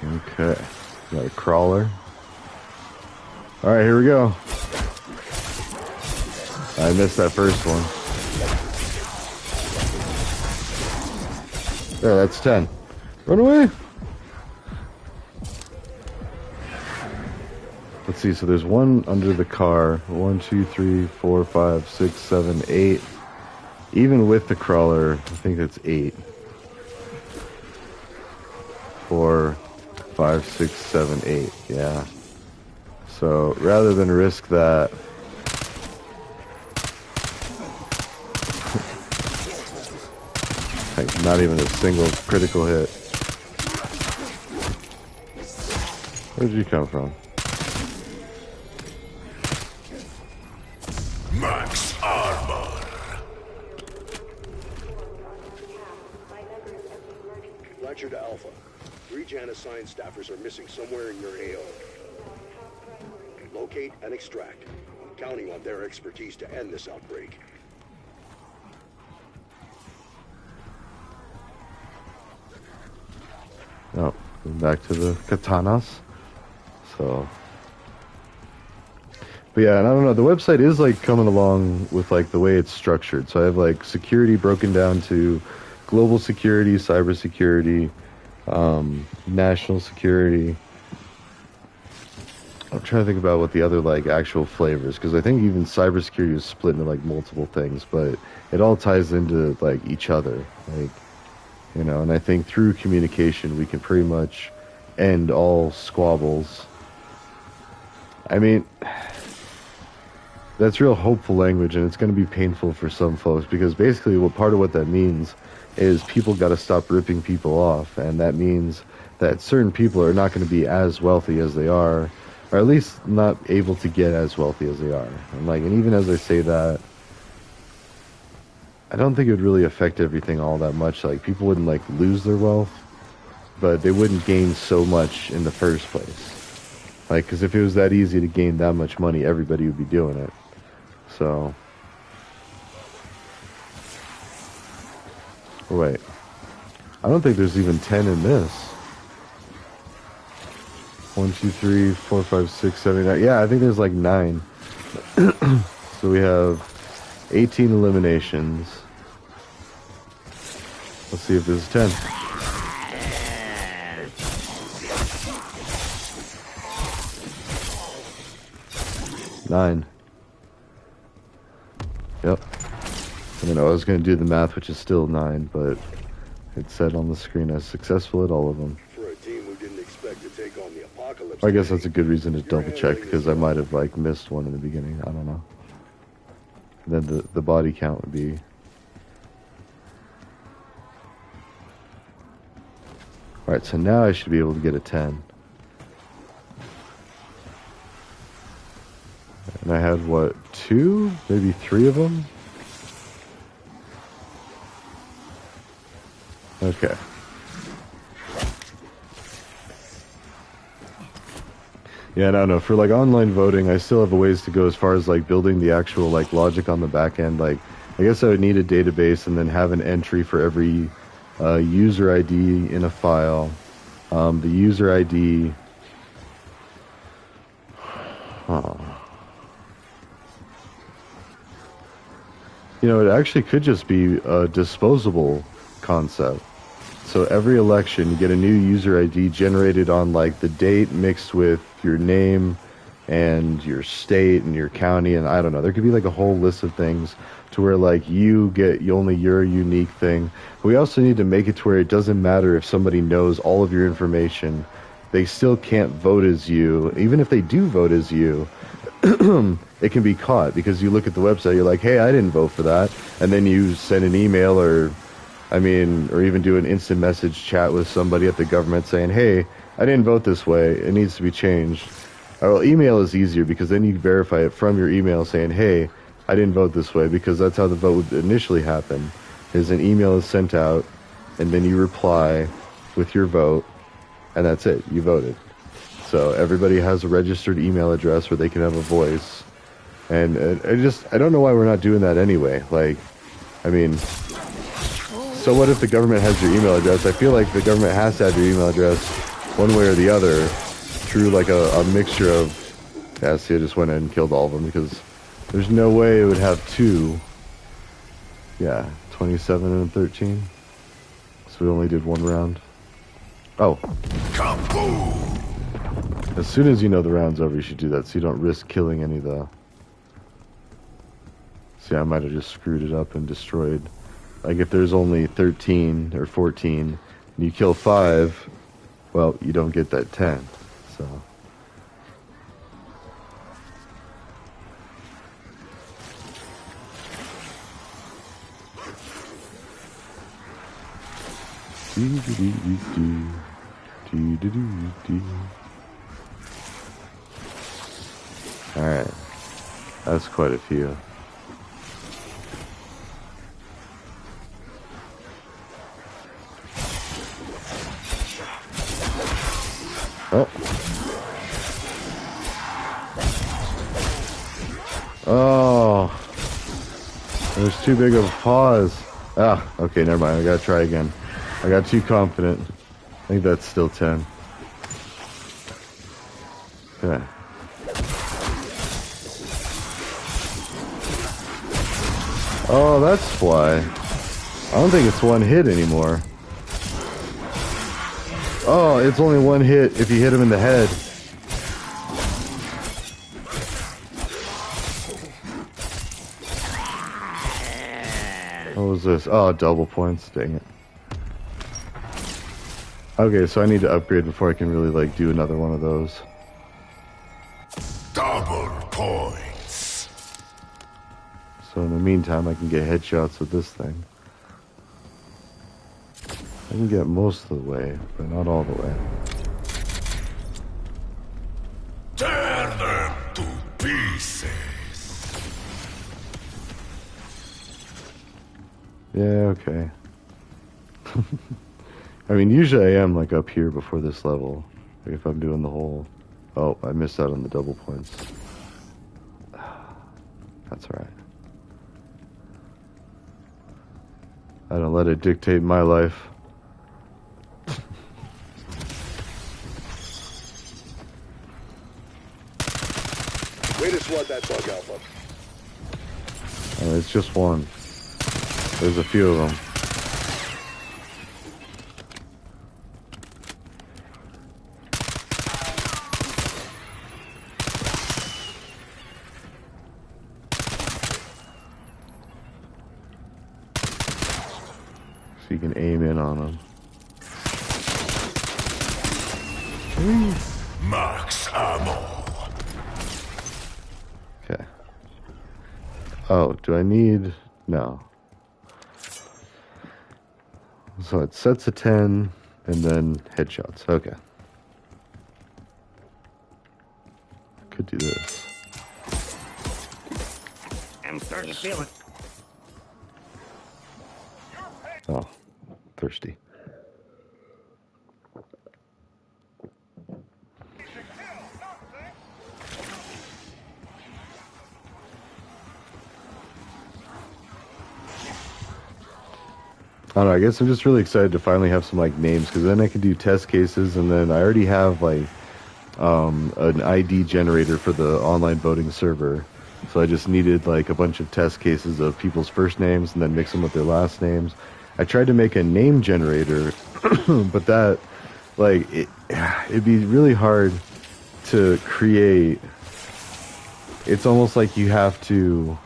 Speaker 2: Okay. Got a crawler. Alright, here we go. I missed that first one. There, that's 10. Run away! Let's see, so there's one under the car. 1, 2, 3, 4, 5, 6, 7, 8. Even with the crawler, I think that's 8. 4, 5, 6, 7, 8. Yeah. So rather than risk that, like not even a single critical hit. Where did you come from?
Speaker 3: Max armor.
Speaker 1: Blanchard to Alpha. 3 Jan-assigned staffers are missing somewhere in your AO. Locate and extract. I'm counting on their expertise to end this outbreak.
Speaker 2: Oh, back to the katanas. So, but yeah, and I don't know. The website is like coming along with like the way it's structured. So I have like security broken down to global security, cyber security, national security. I'm trying to think about what the other like actual flavors, because I think even cybersecurity is split into like multiple things, but it all ties into like each other, like, you know. And I think through communication we can pretty much end all squabbles. I mean, That's real hopeful language, and it's going to be painful for some folks, because basically what part of what that means is people got to stop ripping people off, and that means that certain people are not going to be as wealthy as they are, or at least not able to get as wealthy as they are. And even as I say that, I don't think it would really affect everything all that much. Like, people wouldn't like lose their wealth, but they wouldn't gain so much in the first place. Like, because if it was that easy to gain that much money, everybody would be doing it. So, oh, wait, I don't think there's even 10 in this. 1, 2, 3, 4, 5, 6, 7, 8, 9. Yeah, I think there's like 9. So we have 18 eliminations. Let's see if there's 10. 9. Yep. I mean, I was going to do the math, which is still 9, but it said on the screen I was successful at all of them.
Speaker 1: For a team who didn't expect to take on the apocalypse.
Speaker 2: I guess that's a good reason to double check, because I might have like missed one in the beginning. I don't know. And then the body count would be. Alright, so now I should be able to get a 10. And I had, what, 2? Maybe 3 of them? Okay. Yeah, I don't know. For, like, online voting, I still have a ways to go as far as, like, building the actual, like, logic on the back end. Like, I guess I would need a database and then have an entry for every user ID in a file. The user ID... Huh. You know, it actually could just be a disposable concept. So every election, you get a new user ID generated on, like, the date mixed with your name and your state and your county, and I don't know. There could be, like, a whole list of things to where, like, you get only your unique thing. But we also need to make it to where it doesn't matter if somebody knows all of your information. They still can't vote as you. Even if they do vote as you, it can be caught, because you look at the website, you're like, hey, I didn't vote for that. And then you send an email or even do an instant message chat with somebody at the government saying, hey, I didn't vote this way. It needs to be changed. Well, email is easier, because then you verify it from your email saying, hey, I didn't vote this way, because that's how the vote would initially happen, is an email is sent out, and then you reply with your vote, and that's it. You voted. So everybody has a registered email address where they can have a voice. And I don't know why we're not doing that anyway. Like, I mean, so what if the government has your email address? I feel like the government has to have your email address one way or the other through like a mixture of... Yeah, see, I just went in and killed all of them, because there's no way it would have 2. Yeah, 27 and 13. So we only did 1 round. Oh.
Speaker 3: Kaboom!
Speaker 2: As soon as you know the round's over, you should do that, so you don't risk killing any of the... See, I might have just screwed it up and destroyed... Like, if there's only 13 or 14, and you kill 5, well, you don't get that 10, so... Alright. That's quite a few. Oh. Oh. There's too big of a pause. Ah, okay, never mind. I gotta try again. I got too confident. I think that's still 10. Yeah. Oh, that's fly. I don't think it's 1 hit anymore. Oh, it's only 1 hit if you hit him in the head. What was this? Oh, double points. Dang it. Okay, so I need to upgrade before I can really, like, do another one of those.
Speaker 3: Double points.
Speaker 2: So in the meantime, I can get headshots with this thing. I can get most of the way, but not all the way.
Speaker 3: Tear them to pieces.
Speaker 2: Yeah, okay. I mean, usually I am like up here before this level. Like if I'm doing the whole... Oh, I missed out on the double points. That's alright. I don't let it dictate my life.
Speaker 1: Way to swat that bug, Alpha.
Speaker 2: It's just one. There's a few of them. So you can aim in on them.
Speaker 3: Max ammo.
Speaker 2: Okay. Oh, do I need... No. So it sets a 10, and then headshots. Okay. Could do this.
Speaker 4: I'm starting to feel it.
Speaker 2: Oh, thirsty. I don't know, I guess I'm just really excited to finally have some like names, because then I can do test cases, and then I already have like an ID generator for the online voting server. So I just needed like a bunch of test cases of people's first names and then mix them with their last names. I tried to make a name generator, but that like it'd be really hard to create. It's almost like you have to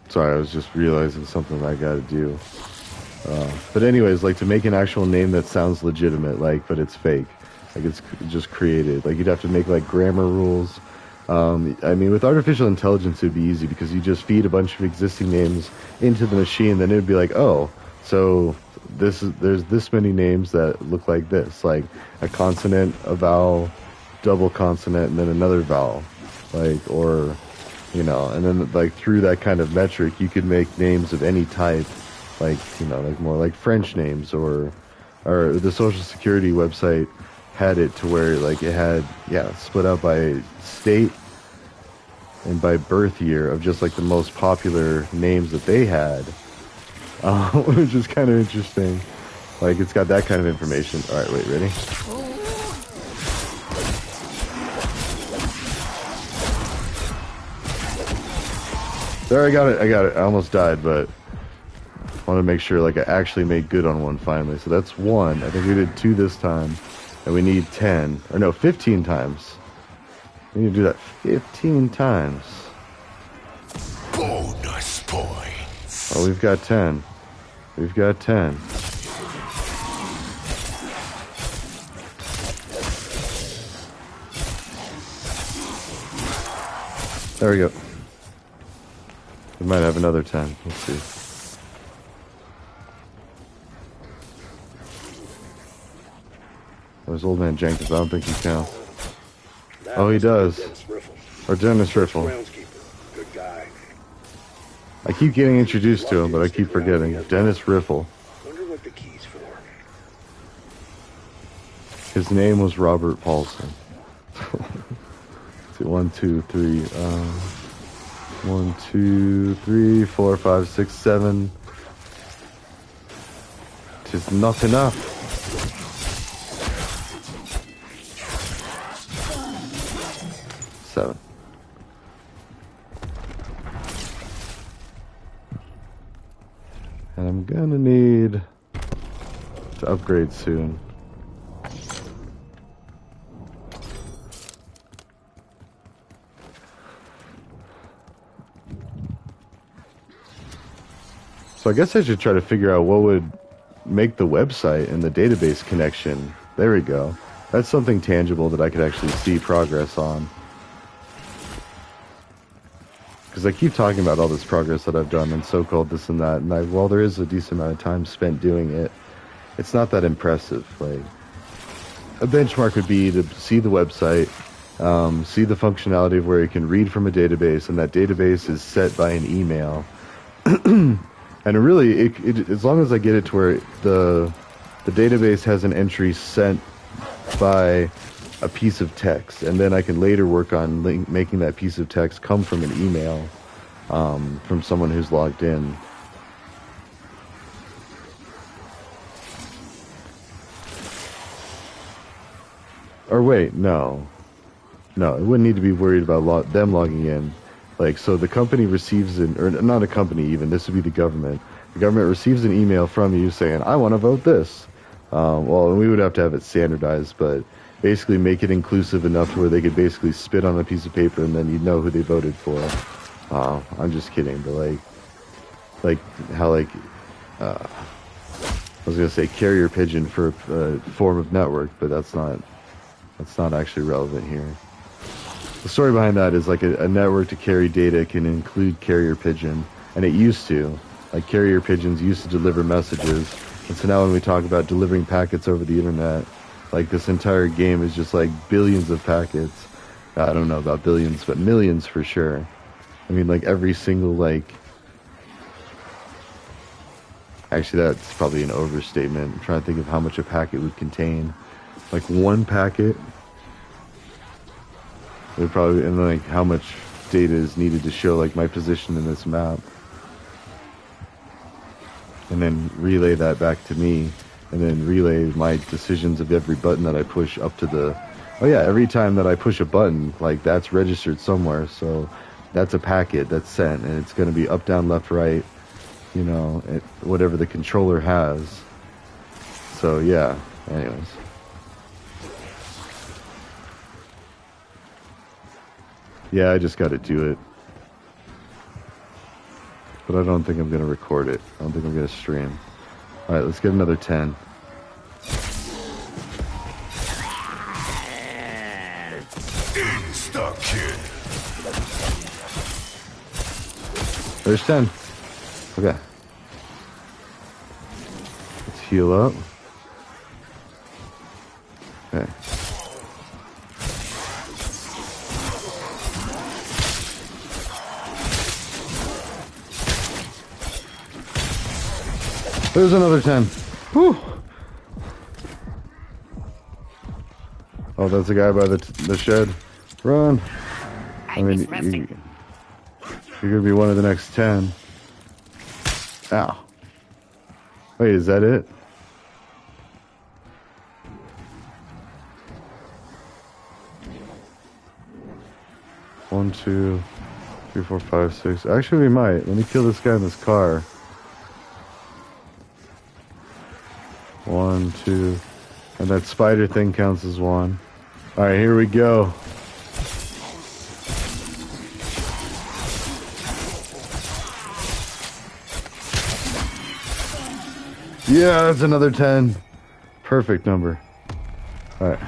Speaker 2: sorry, I was just realizing something I gotta do. But anyways, like to make an actual name that sounds legitimate, like, but it's fake. Like it's just created. Like you'd have to make like grammar rules. I mean, with artificial intelligence, it'd be easy because you just feed a bunch of existing names into the machine, then it'd be like, oh, so there's this many names that look like this, like a consonant, a vowel, double consonant, and then another vowel, like, or, you know, and then like through that kind of metric, you could make names of any type, like, you know, like more like French names, or the Social Security website had it to where like it had, yeah, split out by state and by birth year of just like the most popular names that they had, which is kind of interesting. Like it's got that kind of information. All right, wait, ready? There, I got it. I almost died, but I want to make sure like I actually made good on one finally. So that's one. I think we did 2 this time. And we need 10, or no, 15 times. We need to do that 15 times.
Speaker 3: Bonus points.
Speaker 2: Oh, we've got 10. We've got 10. There we go. We might have another 10. Let's see. There's old man Jenkins. I don't think he counts. Oh, he does. Or Dennis Riffle.
Speaker 1: Good guy.
Speaker 2: I keep getting introduced to him, but I keep forgetting. Dennis Riffle.
Speaker 1: Wonder what the key's for.
Speaker 2: His name was Robert Paulson. 1, 2, 3. 1, 2, 3, 4, 5, 6, 7. 'Tis not enough. Seven. And I'm gonna need to upgrade soon. So I guess I should try to figure out what would make the website and the database connection. There we go. That's something tangible that I could actually see progress on. Because I keep talking about all this progress that I've done and so-called this and that, and while there is a decent amount of time spent doing it, it's not that impressive. Like, a benchmark would be to see the website, see the functionality of where you can read from a database, and that database is set by an email. And really, as long as I get it to where the database has an entry sent by a piece of text, and then I can later work on making that piece of text come from an email from someone who's logged in. Or wait, no, it wouldn't need to be worried about them logging in. Like, so the company receives or not a company even, this would be the government. The government receives an email from you saying, I want to vote this. Well, we would have to have it standardized, but basically make it inclusive enough to where they could basically spit on a piece of paper and then you'd know who they voted for. I'm just kidding, but like how I was gonna say carrier pigeon for a form of network, but that's not actually relevant here. The story behind that is like a network to carry data can include carrier pigeon, and it used to. Like, carrier pigeons used to deliver messages, and so now when we talk about delivering packets over the internet, like, this entire game is just like billions of packets. I don't know about billions, but millions for sure. I mean, like, every single, like... Actually, that's probably an overstatement. I'm trying to think of how much a packet would contain. Like, one packet would probably... And, like, how much data is needed to show, like, my position in this map. And then relay that back to me. And then relay my decisions of every button that I push up to the... Oh yeah, every time that I push a button, like, that's registered somewhere. So that's a packet that's sent, and it's going to be up, down, left, right, you know, whatever the controller has. So yeah, anyways. Yeah, I just got to do it. But I don't think I'm going to record it. I don't think I'm going to stream. Alright, let's get another 10.
Speaker 3: Insta-kill.
Speaker 2: There's 10. Okay. Let's heal up. Okay. There's another 10. Whew. Oh, that's the guy by the shed. Run. I mean, you're gonna be one of the next 10. Ow. Wait, is that it? One, 2, 3, 4, 5, 6. Actually, we might. Let me kill this guy in this car. 1, 2, and that spider thing counts as 1. Alright, here we go. Yeah, that's another 10. Perfect number. Alright.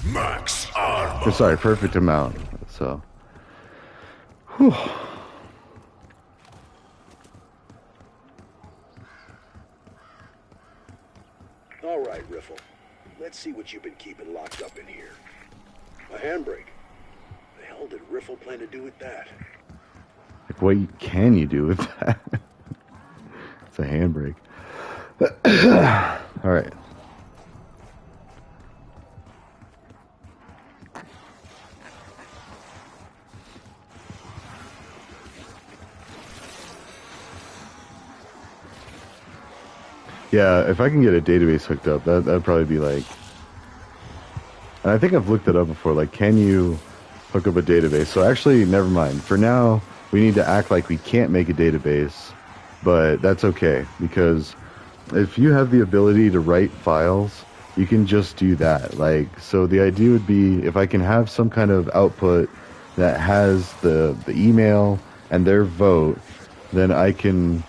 Speaker 3: Max armor.
Speaker 2: Sorry, perfect amount. So. Whew.
Speaker 1: All right, Riffle. Let's see what you've been keeping locked up in here. A handbrake. The hell did Riffle plan to do with that?
Speaker 2: Like, what can you do with that? It's a handbrake. All right. Yeah, if I can get a database hooked up, that'd probably be like... And I think I've looked it up before, like, can you hook up a database? So actually, never mind. For now, we need to act like we can't make a database, but that's okay, because if you have the ability to write files, you can just do that. Like, so the idea would be, if I can have some kind of output that has the email and their vote, then I can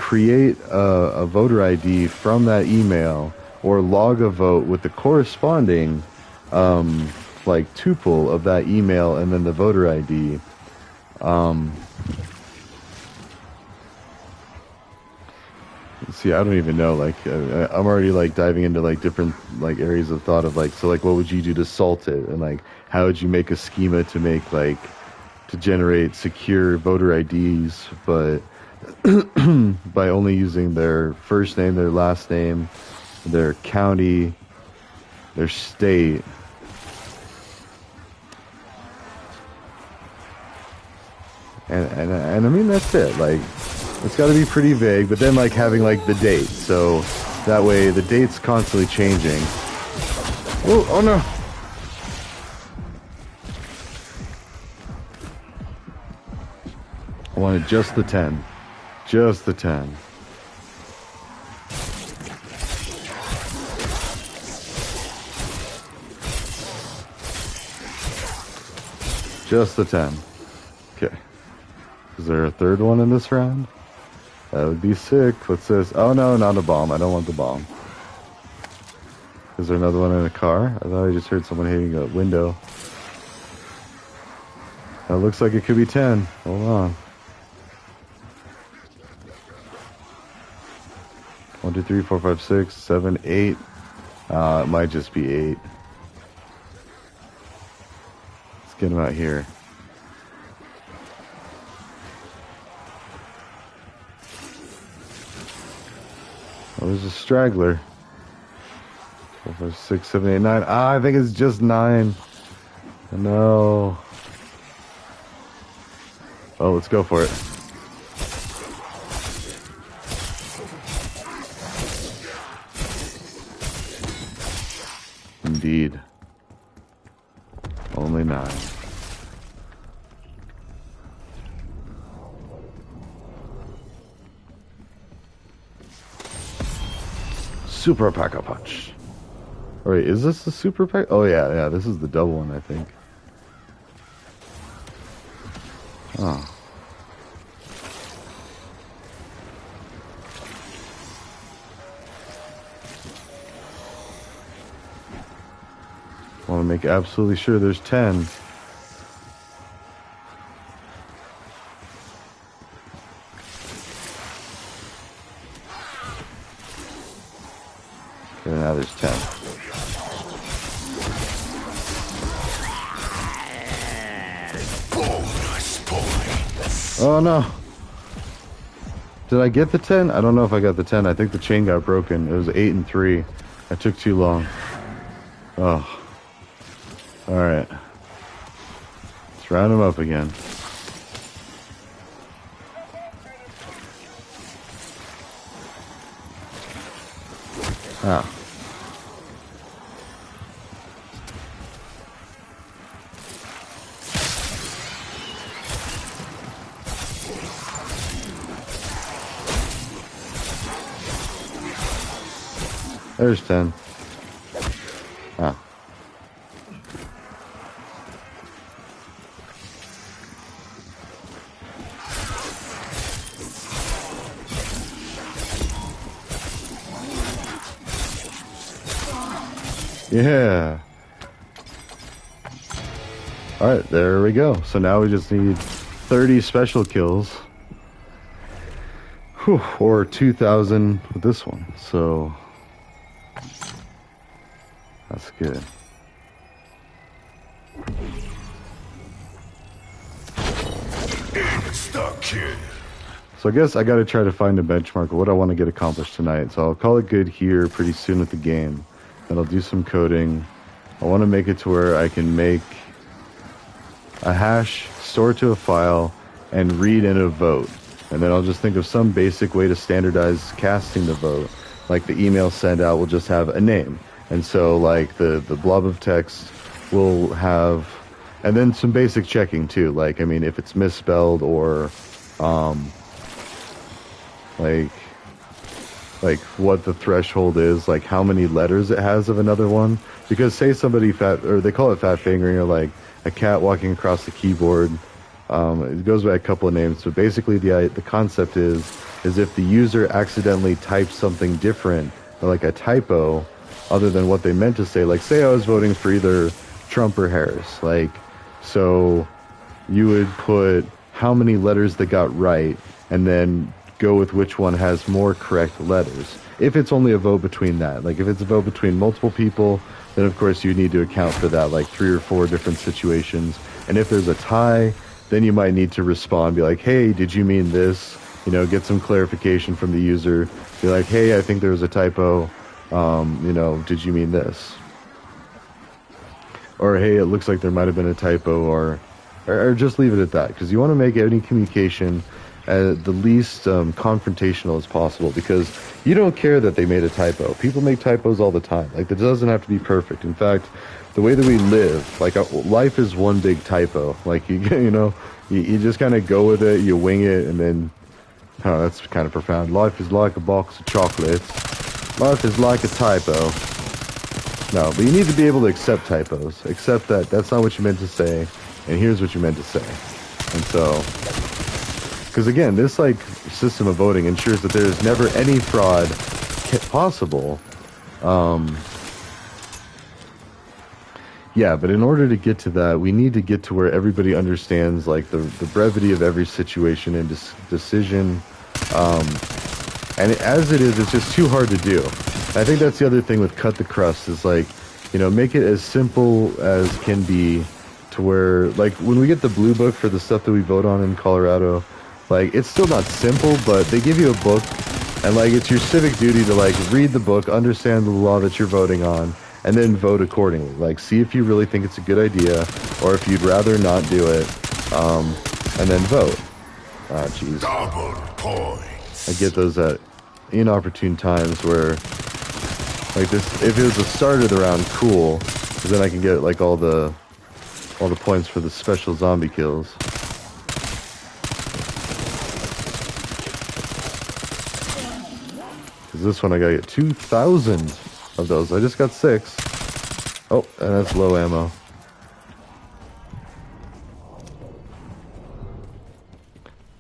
Speaker 2: create a voter ID from that email or log a vote with the corresponding like tuple of that email and then the voter ID. See, I don't even know. Like, I'm already like diving into like different like areas of thought of like, so like, what would you do to salt it, and like, how would you make a schema to make like to generate secure voter IDs, but by only using their first name, their last name, their county, their state. And I mean, that's it. Like, it's got to be pretty vague, but then like having like the date, so that way the date's constantly changing. Oh no! I wanted just the 10. Just the 10. Just the 10. Okay. Is there a third one in this round? That would be sick. What's this? Oh no, not a bomb. I don't want the bomb. Is there another one in a car? I thought I just heard someone hitting a window. That looks like it could be 10. Hold on. 1, 2, 3, 4, 5, 6, 7, 8. It might just be 8. Let's get him out here. Oh, there's a straggler. 4, 5, 6, 7, 8, 9. Ah, I think it's just 9. No. Oh, let's go for it. Indeed. Only 9. Super Pack-a-Punch. Oh, wait, is this the Super Pack? Oh, yeah, this is the double one, I think. Oh. I want to make absolutely sure there's 10. Okay, now there's 10. Oh no! Did I get the 10? I don't know if I got the 10. I think the chain got broken. It was 8 and 3. That took too long. Oh. Alright. Let's round them up again. Ah. There's 10. Ah. Yeah. Alright, there we go. So now we just need 30 special kills. Whew, or 2,000 with this one. So that's good.
Speaker 3: Insta-kill.
Speaker 2: So I guess I gotta try to find a benchmark of what I want to get accomplished tonight. So I'll call it good here pretty soon with the game. And I'll do some coding. I want to make it to where I can make a hash, store it to a file, and read in a vote. And then I'll just think of some basic way to standardize casting the vote. Like the email send out will just have a name. And so like the blob of text will have, and then some basic checking too. Like, I mean, if it's misspelled or like what the threshold is, like how many letters it has of another one. Because say somebody or they call it fat fingering, or like a cat walking across the keyboard It goes by a couple of names, but basically the concept is if the user accidentally types something different, or like a typo, other than what they meant to say. Like, say I was voting for either Trump or Harris. Like, so you would put how many letters they got right, and then go with which one has more correct letters. If it's only a vote between that. Like, if it's a vote between multiple people, then of course you need to account for that, like 3 or 4 different situations. And if there's a tie, then you might need to respond, be like, hey, did you mean this? You know, get some clarification from the user. Be like, hey, I think there was a typo. You know, did you mean this? Or, hey, it looks like there might have been a typo, or just leave it at that. Because you want to make any communication the least confrontational as possible, because you don't care that they made a typo. People make typos all the time. Like, it doesn't have to be perfect. In fact, the way that we live, like, life is one big typo. Like, you know, you just kind of go with it, you wing it, and then, oh, that's kind of profound. Life is like a box of chocolates. Life is like a typo. No, but you need to be able to accept typos. Accept that that's not what you meant to say, and here's what you meant to say. And so, because again, this like system of voting ensures that there is never any fraud possible. Yeah, but in order to get to that, we need to get to where everybody understands like the brevity of every situation and decision. And as it is, it's just too hard to do. I think that's the other thing with Cut the Crust is like, you know, make it as simple as can be, to where, like, when we get the blue book for the stuff that we vote on in Colorado, like, it's still not simple, but they give you a book, and like, it's your civic duty to like read the book, understand the law that you're voting on, and then vote accordingly. Like, see if you really think it's a good idea, or if you'd rather not do it, and then vote. Ah, jeez.
Speaker 3: Double points.
Speaker 2: I get those at inopportune times where, like, this, if it was the start of the round, cool, because then I can get like all the points for the special zombie kills. Because this one I gotta get 2,000 of those. I just got 6. Oh, and that's low ammo.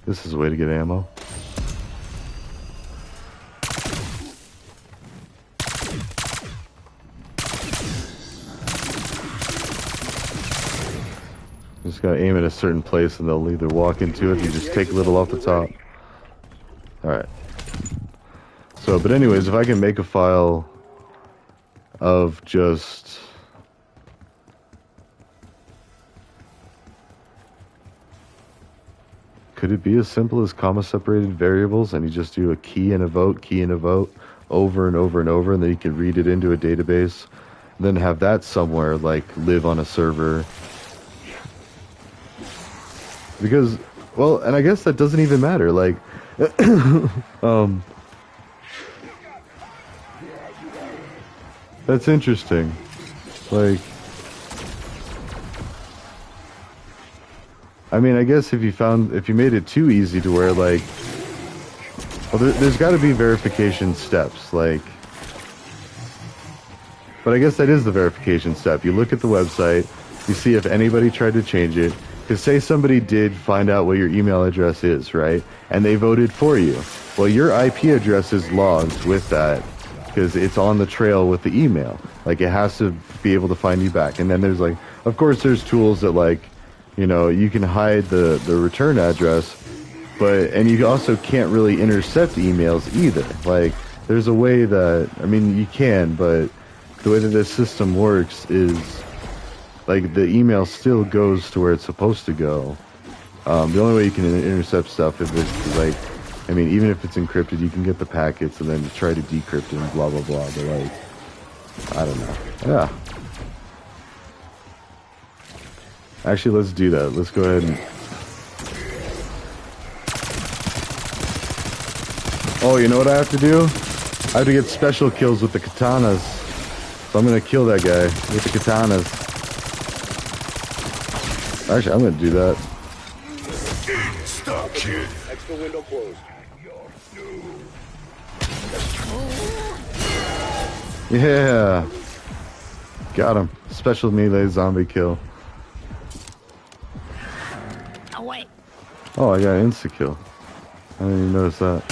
Speaker 2: This is a way to get ammo. Just gotta aim at a certain place and they'll either walk into it, you just take a little off the top. Alright. So, but anyways, if I can make a file of just... Could it be as simple as comma-separated variables, and you just do a key and a vote, over and over and over, and then you can read it into a database, and then have that somewhere, like, live on a server. Because, well, and I guess that doesn't even matter, like, that's interesting, like, I mean, I guess if you made it too easy to where, like, well, there's got to be verification steps, like, but I guess that is the verification step. You look at the website, you see if anybody tried to change it, because say somebody did find out what your email address is, right, and they voted for you. Well, your IP address is logged with that, because it's on the trail with the email. Like, it has to be able to find you back. And then there's, like, of course there's tools that, like, you know, you can hide the return address, and you also can't really intercept emails either. Like, there's a way that, I mean, you can, but the way that this system works is, like, the email still goes to where it's supposed to go. The only way you can intercept stuff is if, like, I mean, even if it's encrypted, you can get the packets and then try to decrypt it and blah, blah, blah. But, like, I don't know. Yeah. Actually, let's do that. Let's go ahead and... Oh, you know what I have to do? I have to get special kills with the katanas. So I'm going to kill that guy with the katanas. Actually, I'm going to do that.
Speaker 1: Extra window closed.
Speaker 2: Yeah. Got him. Special melee zombie kill.
Speaker 4: Away.
Speaker 2: Oh, I got insta-kill. I didn't even notice that.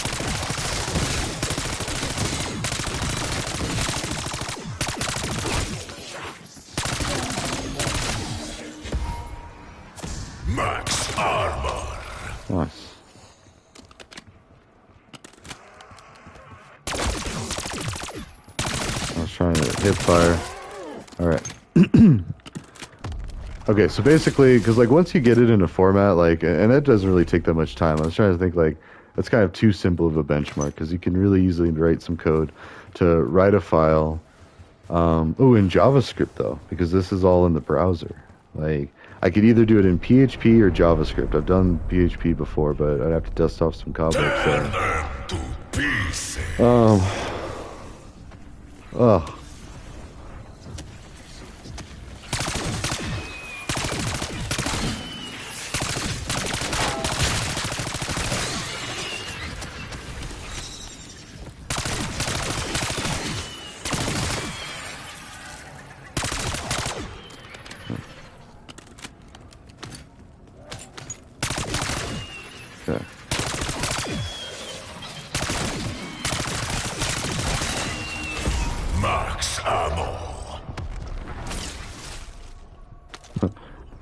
Speaker 3: Max armor.
Speaker 2: Nice. I was trying to hip fire. Alright. Okay, so basically, because like once you get it in a format, like, and that doesn't really take that much time. I was trying to think like, that's kind of too simple of a benchmark because you can really easily write some code to write a file. Oh, in JavaScript though, because this is all in the browser. Like, I could either do it in PHP or JavaScript. I've done PHP before, but I'd have to dust off some cobwebs
Speaker 3: Tear
Speaker 2: there.
Speaker 3: them to pieces.
Speaker 2: Ugh. Okay.
Speaker 3: Max ammo.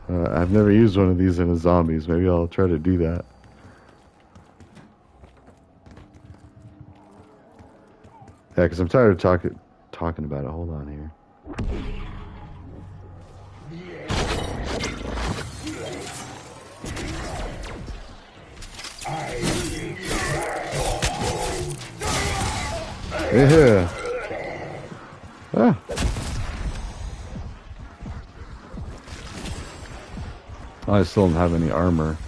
Speaker 2: I've never used one of these in a zombies. Maybe I'll try to do that. Yeah, because I'm tired of talking about it. Hold on here. Yeah. Ah. I still don't have any armor.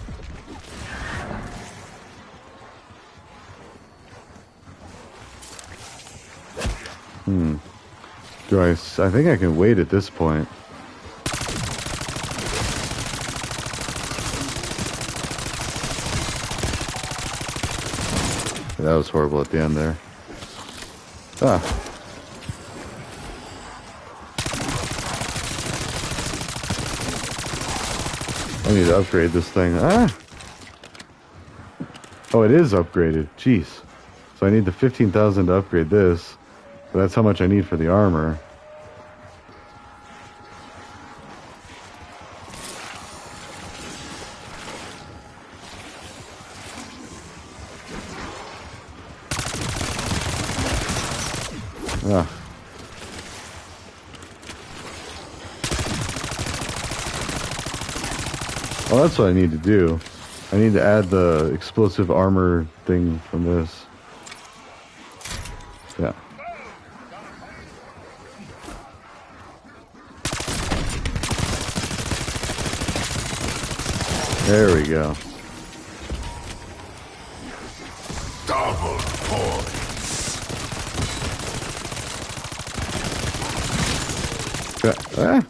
Speaker 2: I think I can wait at this point. That was horrible at the end there. Ah. I need to upgrade this thing. Ah. Oh, it is upgraded. Jeez. So I need the 15,000 to upgrade this. But that's how much I need for the armor. Ah. Well, that's what I need to do. I need to add the explosive armor thing from this. Yeah. There we go.
Speaker 3: Double points.
Speaker 2: Ah.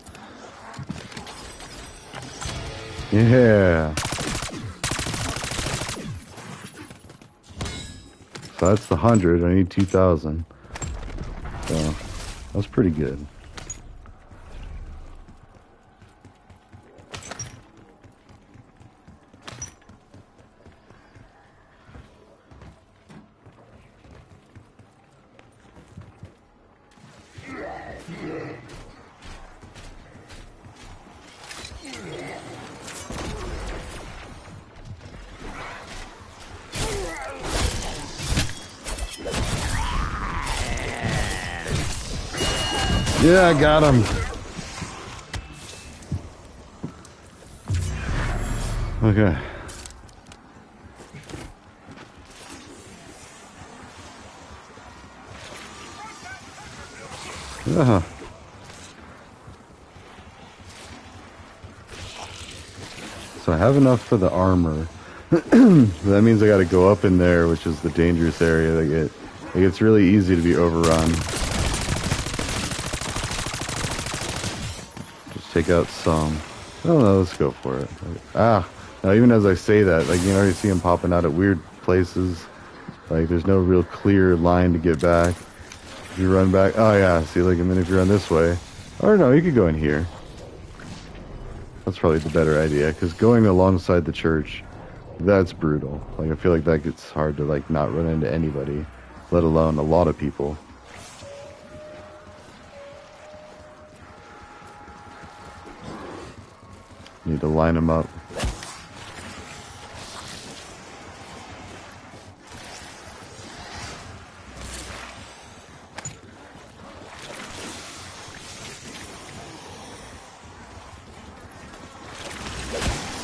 Speaker 2: Yeah. So that's the 100. I need 2,000. So that's pretty good. Yeah, I got him. Okay. Uh-huh. So I have enough for the armor. That means I got to go up in there, which is the dangerous area. It gets really easy to be overrun. Just take out some. I don't know, let's go for it. Ah, now even as I say that, like, you can already see them popping out at weird places. Like, there's no real clear line to get back. If you run back, oh yeah, see, like, I mean, if you run this way, or no, you could go in here. That's probably the better idea, because going alongside the church That's brutal. Like, I feel like that gets hard to, like, not run into anybody, let alone a lot of people. Need to line them up.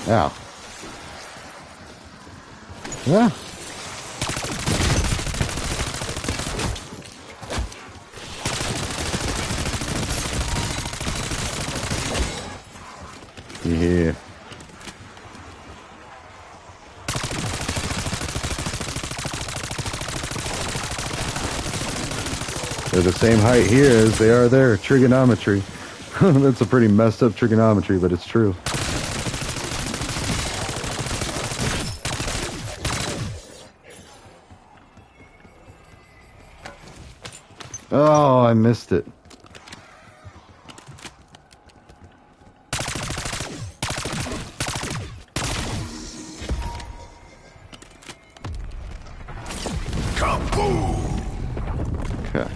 Speaker 2: Ow. Yeah. Yeah. They're the same height here as they are there. Trigonometry. That's a pretty messed up trigonometry, but it's true. Oh, I missed it.
Speaker 3: Kaboom!
Speaker 2: Okay.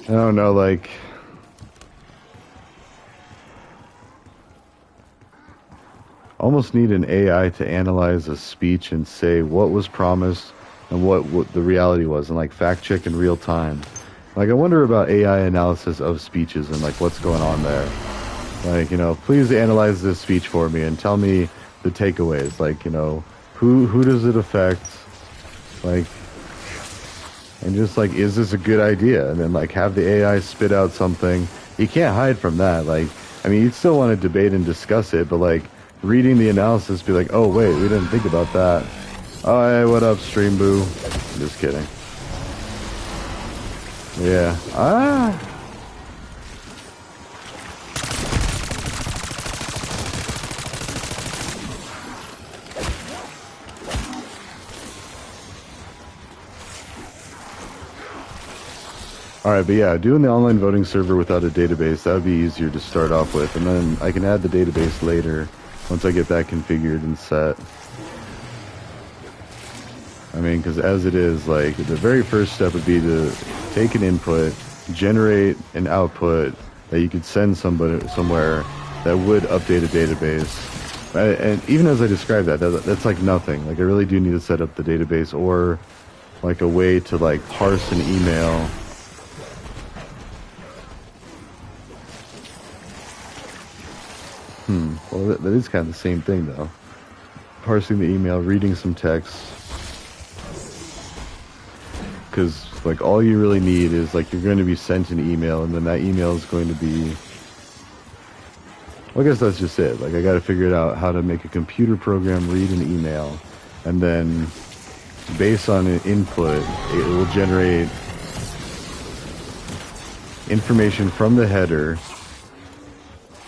Speaker 2: I don't know, like... almost need an AI to analyze a speech and say what was promised and what the reality was, and like fact check in real time. Like, I wonder about AI analysis of speeches and like what's going on there. Like, you know, please analyze this speech for me and tell me the takeaways. Like, you know, who does it affect? Like, and just like, is this a good idea? And then like have the AI spit out something. You can't hide from that. Like, I mean, you'd still want to debate and discuss it, but like reading the analysis, be like, oh wait, we didn't think about that. Oh, hey, what up, Stream Boo? Just kidding. Yeah. Ah. Alright, but yeah, doing the online voting server without a database, that would be easier to start off with, and then I can add the database later once I get that configured and set. I mean, because as it is, like, the very first step would be to take an input, generate an output that you could send somebody somewhere that would update a database. And even as I described that's like nothing. Like, I really do need to set up the database or like a way to like parse an email. Well, that is kind of the same thing, though. Parsing the email, reading some text. Because, like, all you really need is, like, you're going to be sent an email, and then that email is going to be... Well, I guess that's just it. Like, I got to figure out how to make a computer program read an email, and then, based on an input, it will generate information from the header.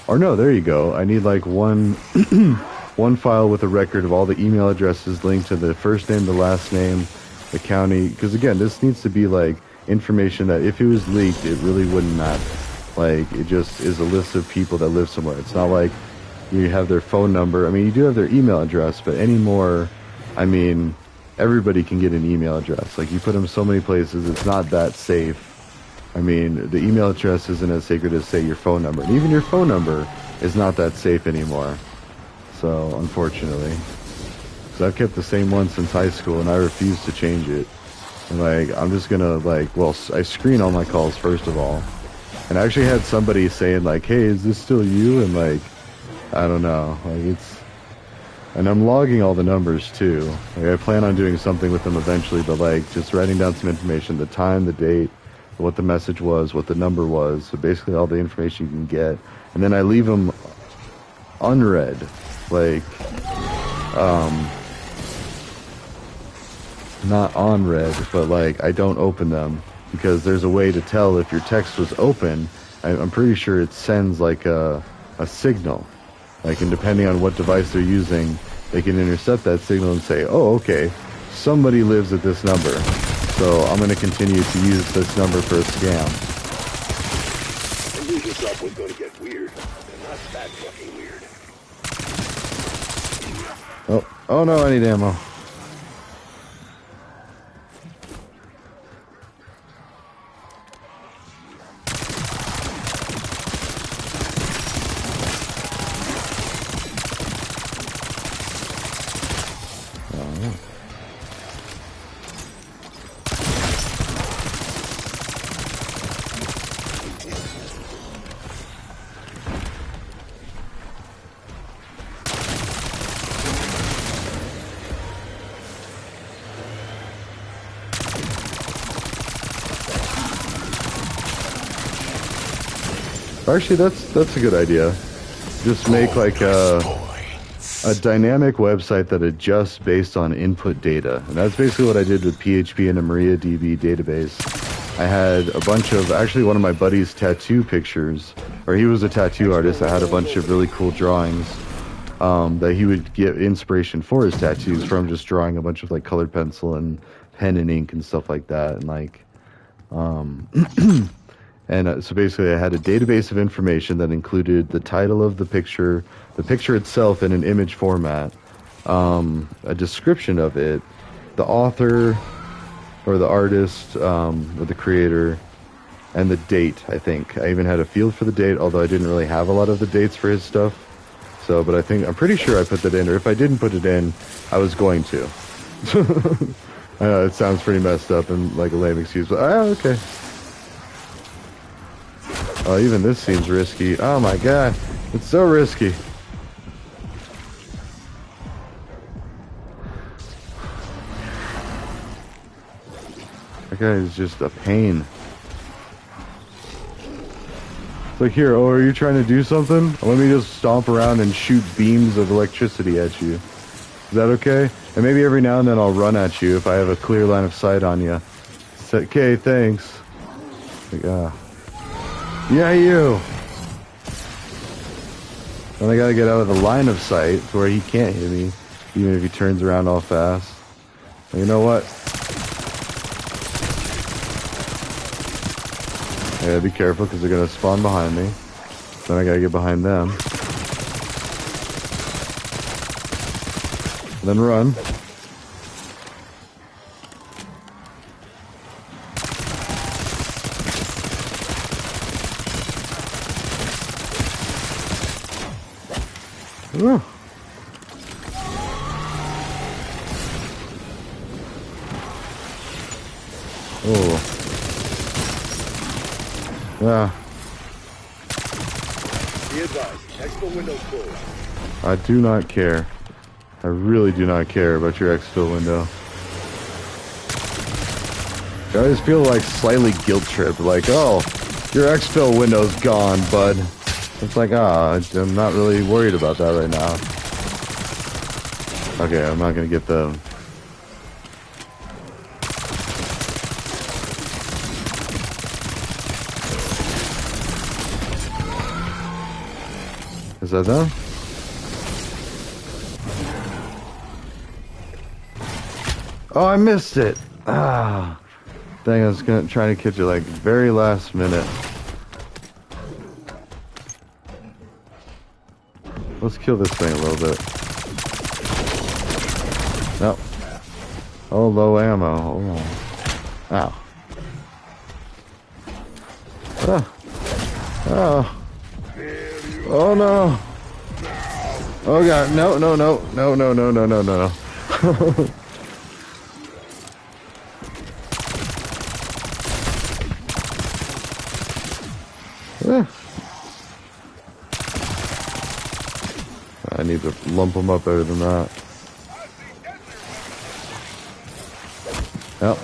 Speaker 2: Or no, there you go. I need like one file with a record of all the email addresses linked to the first name, the last name, the county. Because again, this needs to be like information that if it was leaked, it really wouldn't matter. Like, it just is a list of people that live somewhere. It's not like you have their phone number. I mean, you do have their email address, but anymore, I mean, everybody can get an email address. Like, you put them so many places, it's not that safe. I mean, the email address isn't as sacred as, say, your phone number. And even your phone number is not that safe anymore. So, unfortunately. Because I've kept the same one since high school, and I refuse to change it. And, like, I'm just gonna, like, well, I screen all my calls, first of all. And I actually had somebody saying, like, hey, is this still you? And, like, I don't know. Like, it's... And I'm logging all the numbers, too. Like, I plan on doing something with them eventually, but, like, just writing down some information, the time, the date, what the message was, what the number was, so basically all the information you can get. And then I leave them unread, like, not on read, but like, I don't open them, because there's a way to tell if your text was open. I'm pretty sure it sends like a signal, like, and depending on what device they're using, they can intercept that signal and say, oh, okay, somebody lives at this number, so I'm going to continue to use this number for a scam.
Speaker 1: I knew this up was going to get weird. And not that fucking weird.
Speaker 2: Oh no, I need ammo. Actually, that's a good idea. Just make like a dynamic website that adjusts based on input data. And that's basically what I did with PHP and a MariaDB database. I had a bunch of, actually one of my buddy's tattoo pictures, or he was a tattoo artist. I had a bunch of really cool drawings that he would get inspiration for his tattoos from, just drawing a bunch of like colored pencil and pen and ink and stuff like that. And like, and so basically I had a database of information that included the title of the picture itself in an image format, a description of it, the author or the artist or the creator, and the date, I think. I even had a field for the date, although I didn't really have a lot of the dates for his stuff. So, but I'm pretty sure I put that in, or if I didn't put it in, I was going to. I know, it sounds pretty messed up and like a lame excuse, but okay. Oh, even this seems risky. Oh my god, it's so risky. That guy is just a pain. It's like, here, oh, are you trying to do something? Let me just stomp around and shoot beams of electricity at you. Is that okay? And maybe every now and then I'll run at you if I have a clear line of sight on you. Okay, thanks. Like, yeah, you. Then I gotta get out of the line of sight to where he can't hit me, even if he turns around all fast. Well, you know what? I gotta be careful because they're gonna spawn behind me. Then I gotta get behind them. And then run. Oh. Oh. Yeah.
Speaker 1: Be advised, expo window's closed.
Speaker 2: I do not care. I really do not care about your exfil window. I always feel like slightly guilt tripped, like, oh, your exfil window's gone, bud. It's like, I'm not really worried about that right now. Okay, I'm not gonna get them. Is that them? Oh, I missed it. Dang, I was trying to catch it like very last minute. Let's kill this thing a little bit. Nope. Oh, low ammo. Oh. Ow. Oh. Oh no. Oh god. No. I need to lump them up better than that. Yep.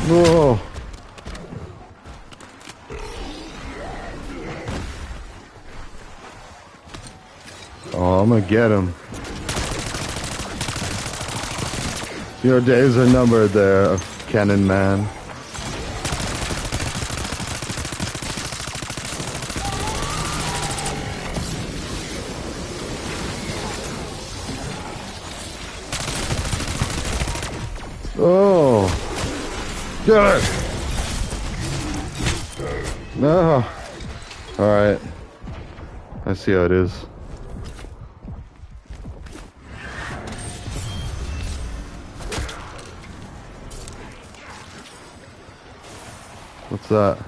Speaker 2: Whoa. I'm gonna get him. Your days are numbered there, Cannon Man. Oh, get it! No. All right. I see how it is. What's that?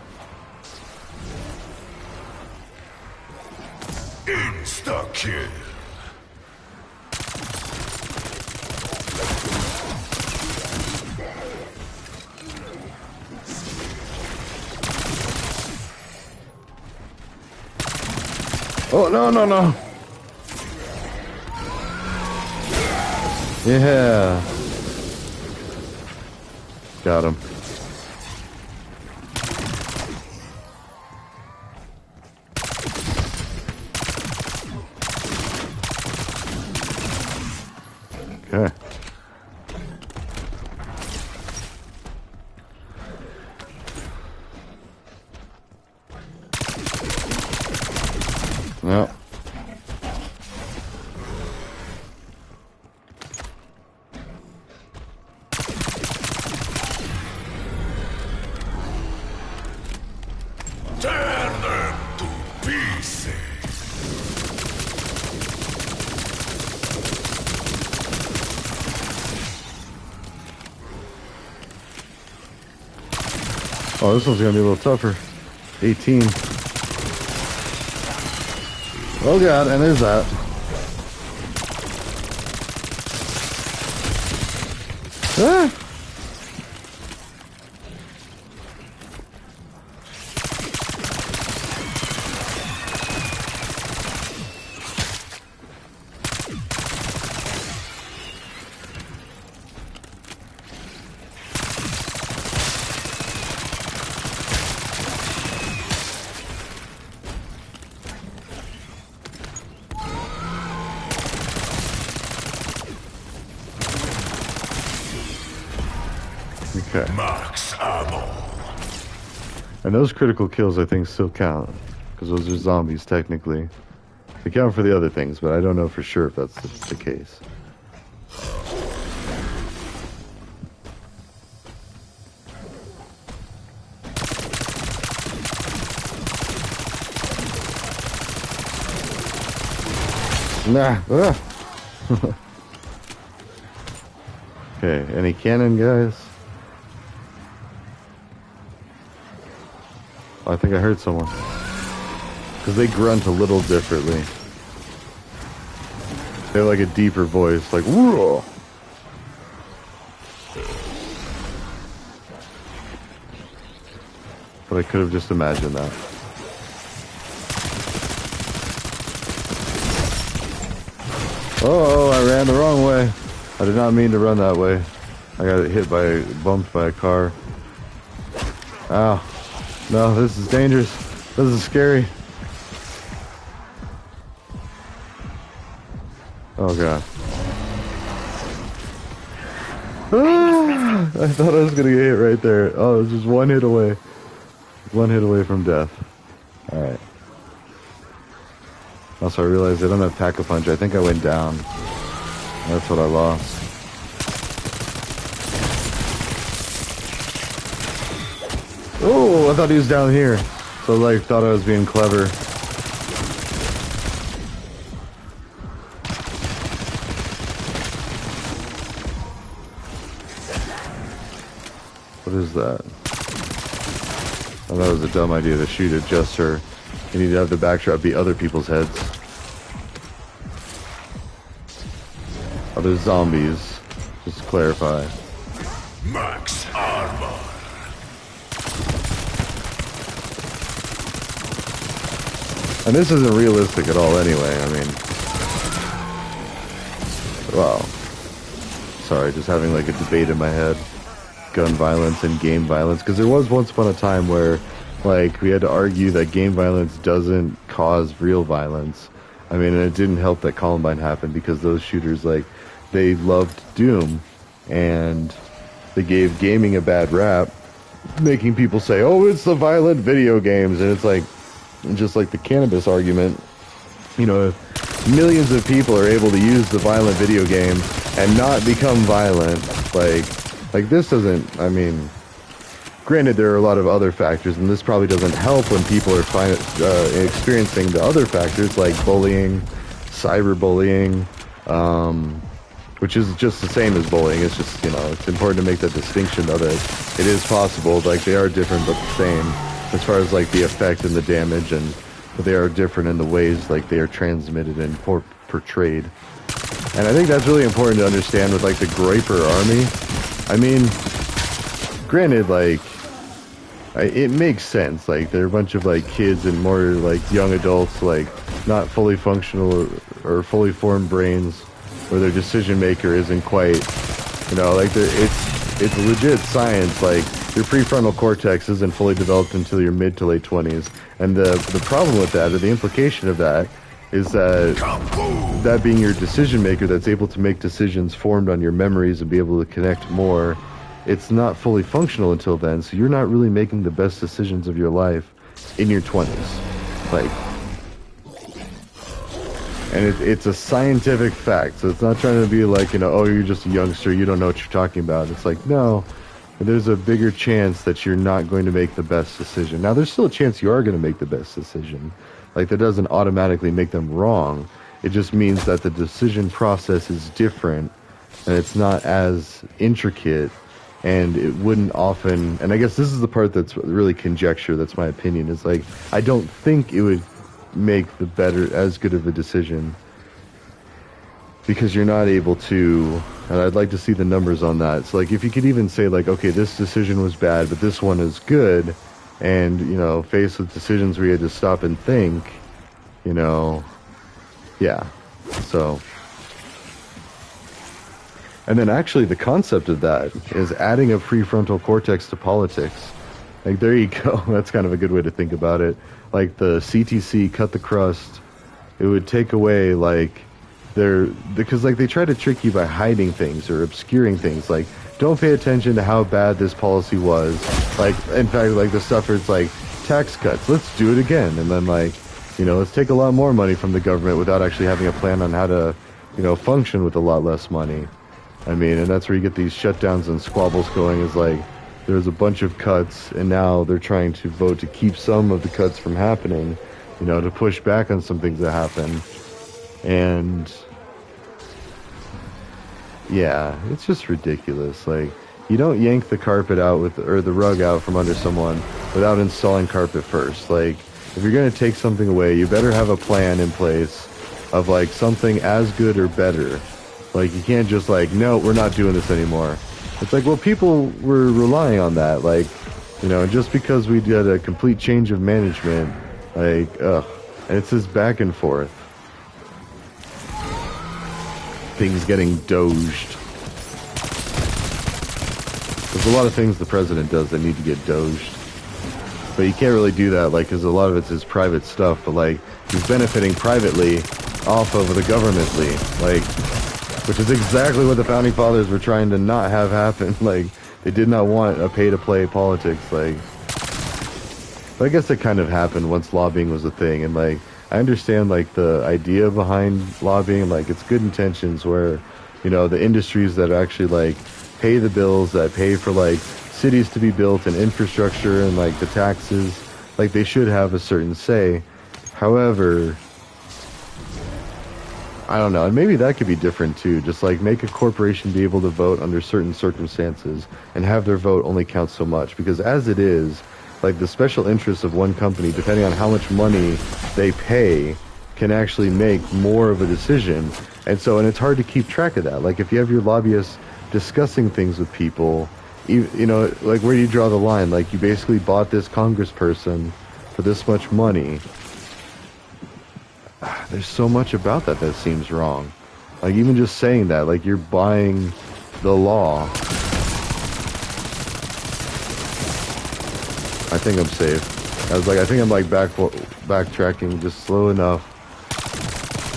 Speaker 3: Insta-kill.
Speaker 2: Oh, no, no, no. Yeah. Got him. Okay. No.
Speaker 3: Tear them to pieces.
Speaker 2: Oh, this one's gonna be a little tougher. 18. Oh god, and there's that. Ah! Okay.
Speaker 3: Max ammo.
Speaker 2: And those critical kills I think still count. Because those are zombies technically. They count for the other things, but I don't know for sure if that's the case. Nah. Okay, any cannon guys? I think I heard someone. Because they grunt a little differently. They have like a deeper voice, like whoa. But I could have just imagined that. Oh, I ran the wrong way. I did not mean to run that way. I got bumped by a car. Ow. No, this is dangerous. This is scary. Oh god. Ah, I thought I was gonna get hit right there. Oh, it was just one hit away. One hit away from death. Alright. Also, I realized I don't have Pack-a-Punch. I think I went down. That's what I lost. Oh, I thought he was down here. So like, thought I was being clever. What is that? Oh, that was a dumb idea to shoot at just her. You need to have the backdrop be other people's heads. Other zombies. Just to clarify.
Speaker 3: Max armor.
Speaker 2: And this isn't realistic at all anyway, I mean... Wow. Sorry, just having like a debate in my head. Gun violence and game violence. Because there was once upon a time where, like, we had to argue that game violence doesn't cause real violence. I mean, and it didn't help that Columbine happened because those shooters, like, they loved Doom, and they gave gaming a bad rap, making people say, oh, it's the violent video games. And it's like, just like the cannabis argument, you know, if millions of people are able to use the violent video game and not become violent, like this doesn't, I mean, granted, there are a lot of other factors, and this probably doesn't help when people are experiencing the other factors like bullying, cyberbullying, which is just the same as bullying. It's just, you know, it's important to make that distinction, though, that it is possible. Like, they are different but the same as far as, like, the effect and the damage, and they are different in the ways, like, they are transmitted and portrayed. And I think that's really important to understand with, like, the Groiper army. I mean, granted, like, it makes sense. Like, they're a bunch of, like, kids and more, like, young adults, like, not fully functional or fully formed brains, where their decision maker isn't quite, you know, like, it's legit science. Like, your prefrontal cortex isn't fully developed until your mid to late 20s. And the problem with that, or the implication of that, is that being your decision maker that's able to make decisions formed on your memories and be able to connect more, it's not fully functional until then, so you're not really making the best decisions of your life in your 20s. Like, and it's a scientific fact, so it's not trying to be like, you know, oh, you're just a youngster, you don't know what you're talking about. It's like, no, there's a bigger chance that you're not going to make the best decision. Now, there's still a chance you are going to make the best decision. Like, that doesn't automatically make them wrong. It just means that the decision process is different, and it's not as intricate, and it wouldn't often, and I guess this is the part that's really conjecture, that's my opinion, is like, I don't think it would make as good of a decision, because you're not able to, and I'd like to see the numbers on that. So, like, if you could even say, like, okay, this decision was bad, but this one is good, and, you know, faced with decisions where you had to stop and think, you know, yeah, so. And then actually the concept of that is adding a prefrontal cortex to politics. Like, there you go. That's kind of a good way to think about it. Like, the CTC, cut the crust, it would take away, like, because, like, they try to trick you by hiding things or obscuring things. Like, don't pay attention to how bad this policy was. Like, in fact, like, the stuff where it's like, tax cuts, let's do it again. And then, like, you know, let's take a lot more money from the government without actually having a plan on how to, you know, function with a lot less money. I mean, and that's where you get these shutdowns and squabbles going, is like, there's a bunch of cuts, and now they're trying to vote to keep some of the cuts from happening, you know, to push back on some things that happen. And yeah, it's just ridiculous. Like, you don't yank the carpet out or the rug out from under someone without installing carpet first. Like, if you're going to take something away, you better have a plan in place of, like, something as good or better. Like, you can't just, like, no, we're not doing this anymore. It's like, well, people were relying on that. Like, you know, just because we did a complete change of management, like, ugh. And it's this back and forth. Things getting doged. There's a lot of things the president does that need to get doged. But you can't really do that, like, because a lot of it's his private stuff. But, like, he's benefiting privately off of the governmentally. Like, which is exactly what the Founding Fathers were trying to not have happen. Like, they did not want a pay-to-play politics. Like, but I guess it kind of happened once lobbying was a thing. And, like, I understand, like, the idea behind lobbying. Like, it's good intentions where, you know, the industries that actually, like, pay the bills, that pay for, like, cities to be built and infrastructure and, like, the taxes, like, they should have a certain say. However, I don't know, and maybe that could be different too. Just, like, make a corporation be able to vote under certain circumstances and have their vote only count so much. Because as it is, like, the special interests of one company, depending on how much money they pay, can actually make more of a decision. And it's hard to keep track of that. Like, if you have your lobbyists discussing things with people, you know, like, where do you draw the line? Like, you basically bought this congressperson for this much money. There's so much about that seems wrong. Like, even just saying that, like, you're buying the law. I think I'm safe. I think I'm, like, backtracking just slow enough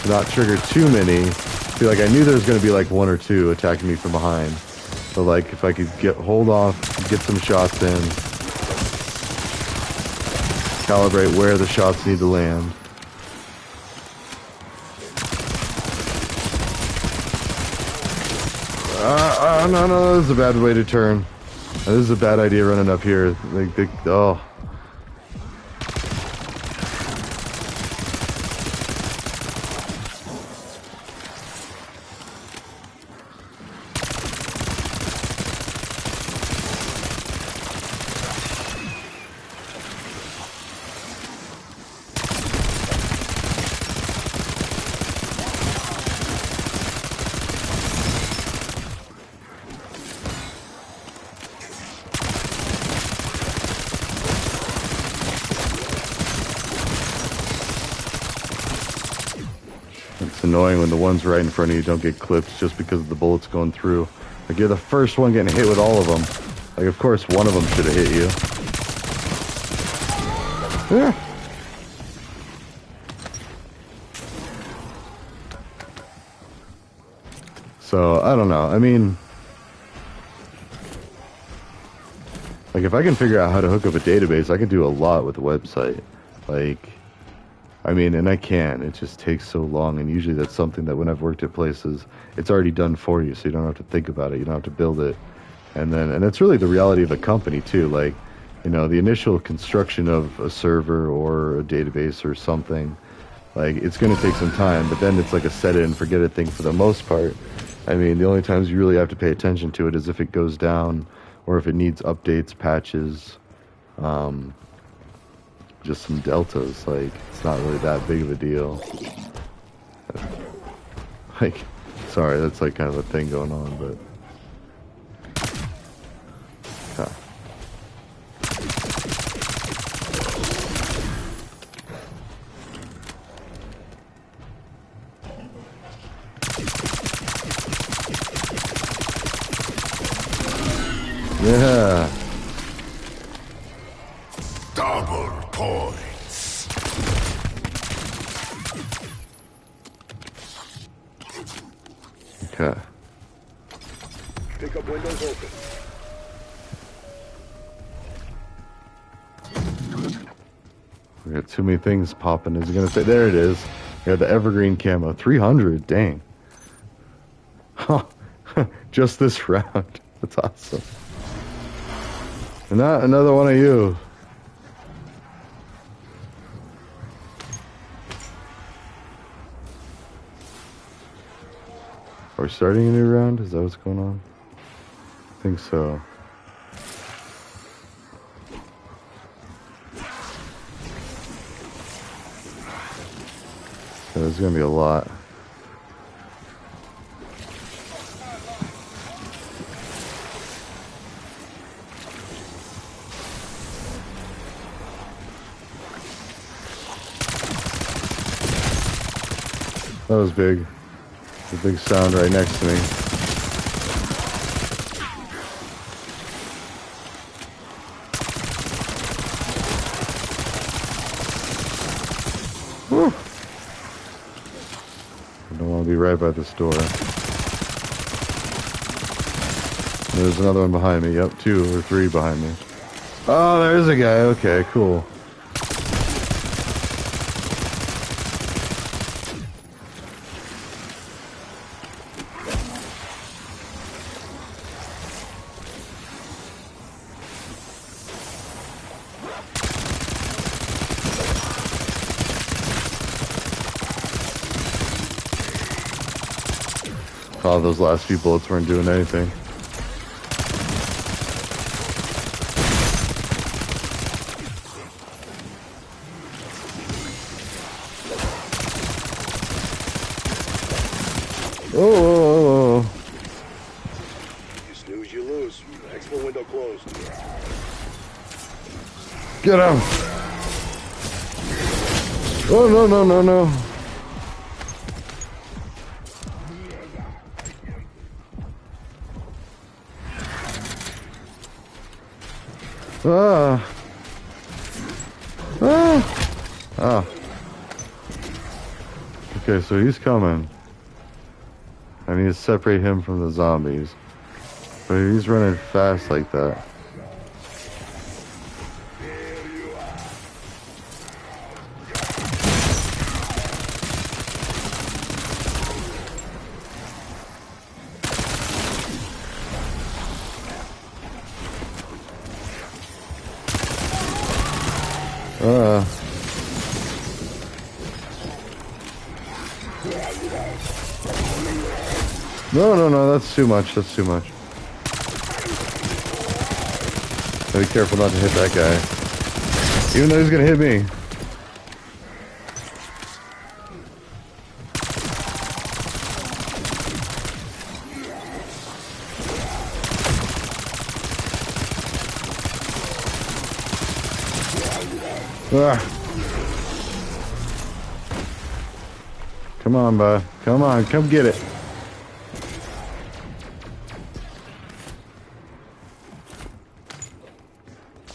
Speaker 2: to not trigger too many. See, like, I knew there was going to be like one or two attacking me from behind. But like, if I could hold off, get some shots in, calibrate where the shots need to land. No, this is a bad way to turn. This is a bad idea running up here. Oh. It's annoying when the ones right in front of you don't get clipped just because of the bullets going through. Like, you're the first one getting hit with all of them. Like, of course, one of them should have hit you. Yeah. So, I don't know. I mean, like, if I can figure out how to hook up a database, I can do a lot with the website. Like, I mean, and I can. It just takes so long, and usually that's something that when I've worked at places, it's already done for you, so you don't have to think about it. You don't have to build it. And it's really the reality of a company, too. Like, you know, the initial construction of a server or a database or something, like, it's going to take some time, but then it's like a set it and forget it thing for the most part. I mean, the only times you really have to pay attention to it is if it goes down or if it needs updates, patches, just some deltas. Like, it's not really that big of a deal. Like, sorry, that's like kind of a thing going on, but yeah.
Speaker 3: Double points.
Speaker 2: Okay.
Speaker 1: Pick up windows open.
Speaker 2: We got too many things popping. Is it gonna say? There it is. We got the evergreen camo. 300. Dang. Huh. Just this round. That's awesome. And not another one of you. Are we starting a new round? Is that what's going on? I think so. Yeah, there's gonna be a lot. That was big. A big sound right next to me. Whew. I don't want to be right by this door. There's another one behind me. Yep, 2 or 3 behind me. Oh, there's a guy. Okay, cool. Oh, those last few bullets weren't doing anything. Oh.
Speaker 1: You snooze, you lose. Expo window closed.
Speaker 2: Get him! Oh, no. Okay, Okay, so he's coming. I need to separate him from the zombies. But he's running fast like that. No, that's too much, that's too much. Be careful not to hit that guy. Even though he's gonna hit me. Ah. Come on, bud. Come on, come get it.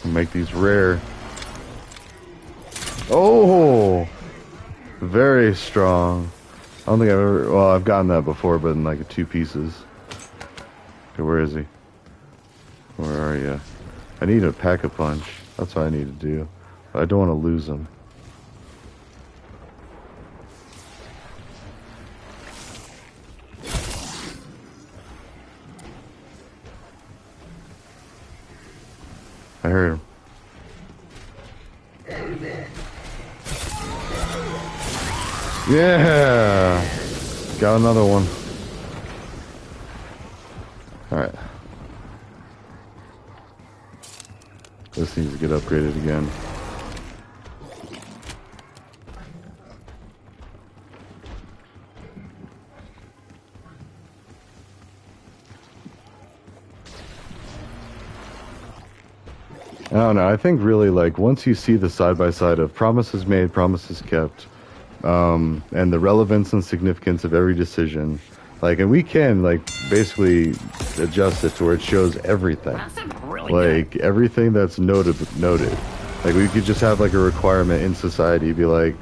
Speaker 2: Make these rare. Oh, very strong. I don't think I've ever. Well, I've gotten that before, but in like 2 pieces. Okay, where is he? Where are you? I need a pack-a-punch. That's what I need to do. But I don't want to lose him. I heard him. Yeah! Got another one. Alright. This needs to get upgraded again. I don't know. I think really, like, once you see the side-by-side of promises made, promises kept, and the relevance and significance of every decision, like, and we can, like, basically adjust it to where it shows everything. Like, everything that's noted. Like, we could just have, like, a requirement in society, be like,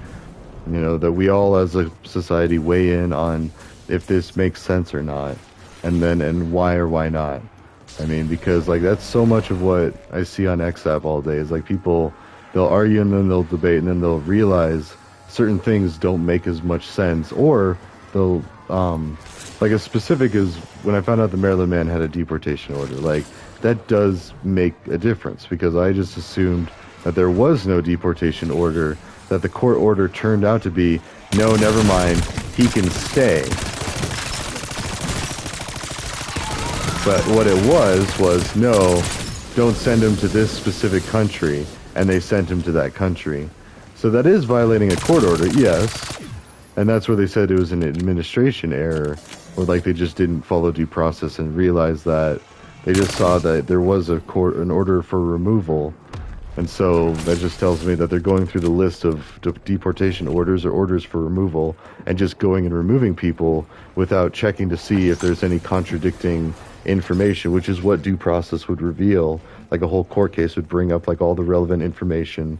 Speaker 2: you know, that we all as a society weigh in on if this makes sense or not, and why or why not. I mean, because, like, that's so much of what I see on XApp all day is, like, people, they'll argue and then they'll debate and then they'll realize certain things don't make as much sense, or they'll, like, as specific as when I found out the Maryland man had a deportation order, like, that does make a difference, because I just assumed that there was no deportation order, that the court order turned out to be, no, never mind, he can stay. But what it was no, don't send him to this specific country, and they sent him to that country. So that is violating a court order, yes, and that's where they said it was an administration error, or like they just didn't follow due process and realize that they just saw that there was an order for removal, and so that just tells me that they're going through the list of deportation orders or orders for removal, and just going and removing people without checking to see if there's any contradicting information, which is what due process would reveal. Like a whole court case would bring up like all the relevant information.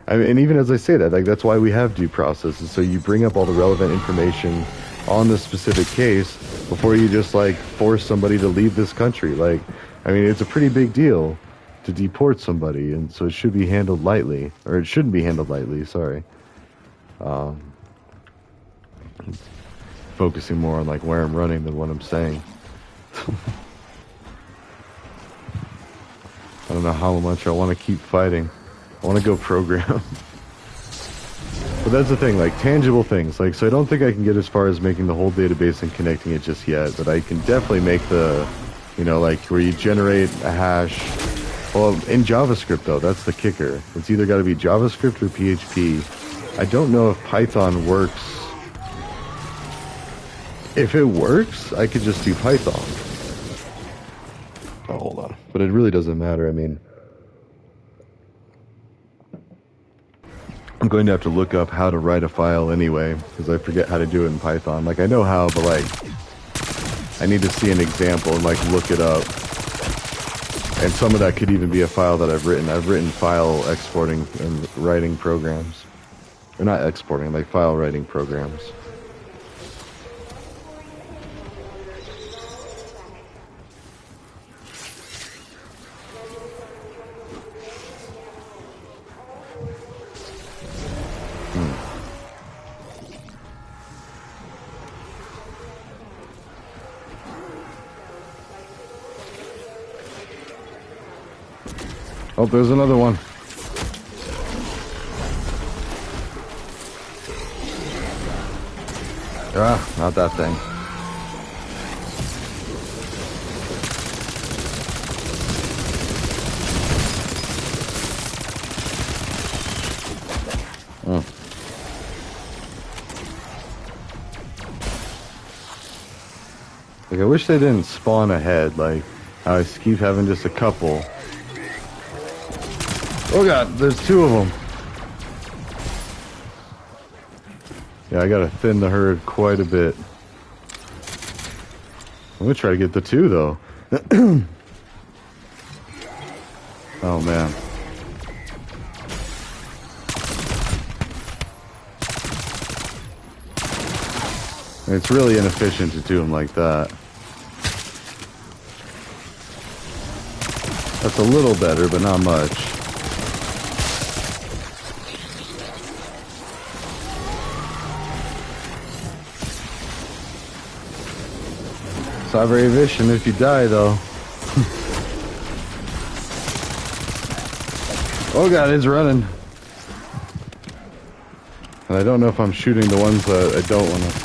Speaker 2: I mean, and even as I say that, like that's why we have due process, and so you bring up all the relevant information on the specific case before you just like force somebody to leave this country. Like, I mean, it's a pretty big deal to deport somebody, and so it should be handled lightly, or it shouldn't be handled lightly, sorry. Focusing more on like where I'm running than what I'm saying. I don't know how much I want to keep fighting. I want to go program. But that's the thing, like tangible things. Like, so I don't think I can get as far as making the whole database and connecting it just yet, but I can definitely make the, you know, like where you generate a hash. Well, in JavaScript though, that's the kicker. It's either got to be JavaScript or PHP. I don't know if Python works. If it works, I could just do Python. Oh, hold on. But it really doesn't matter. I mean, I'm going to have to look up how to write a file anyway, because I forget how to do it in Python. Like, I know how, but like, I need to see an example and like look it up. And some of that could even be a file that I've written. I've written file exporting and writing programs. Or not exporting, like file writing programs. Oh, there's another one. Ah, not that thing. Oh. Like, I wish they didn't spawn ahead. Like, I keep having just a couple. Oh god, there's two of them. Yeah, I gotta thin the herd quite a bit. I'm gonna try to get the two, though. Oh, man. It's really inefficient to do them like that. That's a little better, but not much. It's not very efficient if you die, though. Oh god, it's running. And I don't know if I'm shooting the ones that I don't want to.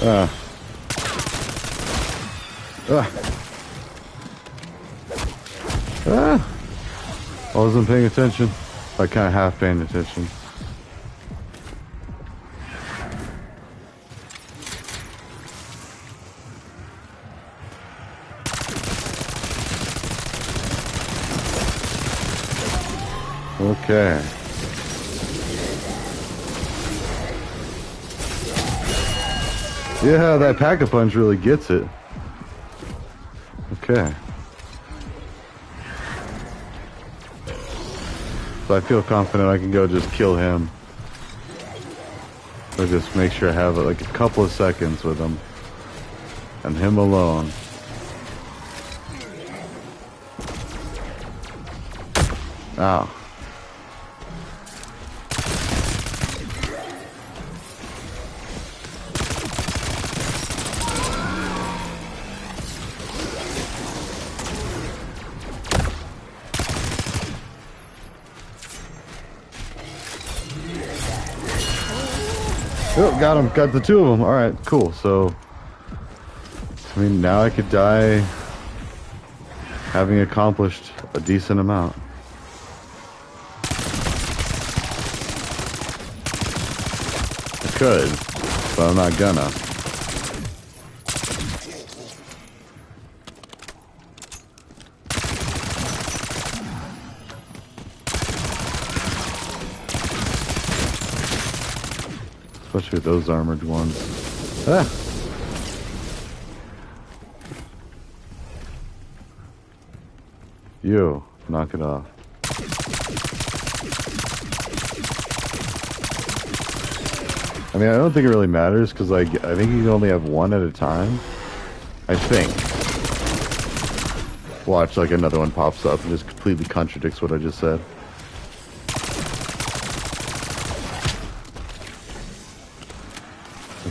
Speaker 2: Ah. I wasn't paying attention. I kind of half paying attention. Okay. Yeah, that pack-a-punch really gets it. Okay. So I feel confident I can go just kill him. Or just make sure I have like a couple of seconds with him. And him alone. Ow. Oh, got him. Got the two of them. Alright, cool. So, I mean, now I could die having accomplished a decent amount. I could, but I'm not gonna. Especially with those armored ones. Ah! You, knock it off. I mean, I don't think it really matters, because, like, I think you can only have one at a time. I think. Watch, like, another one pops up and just completely contradicts what I just said.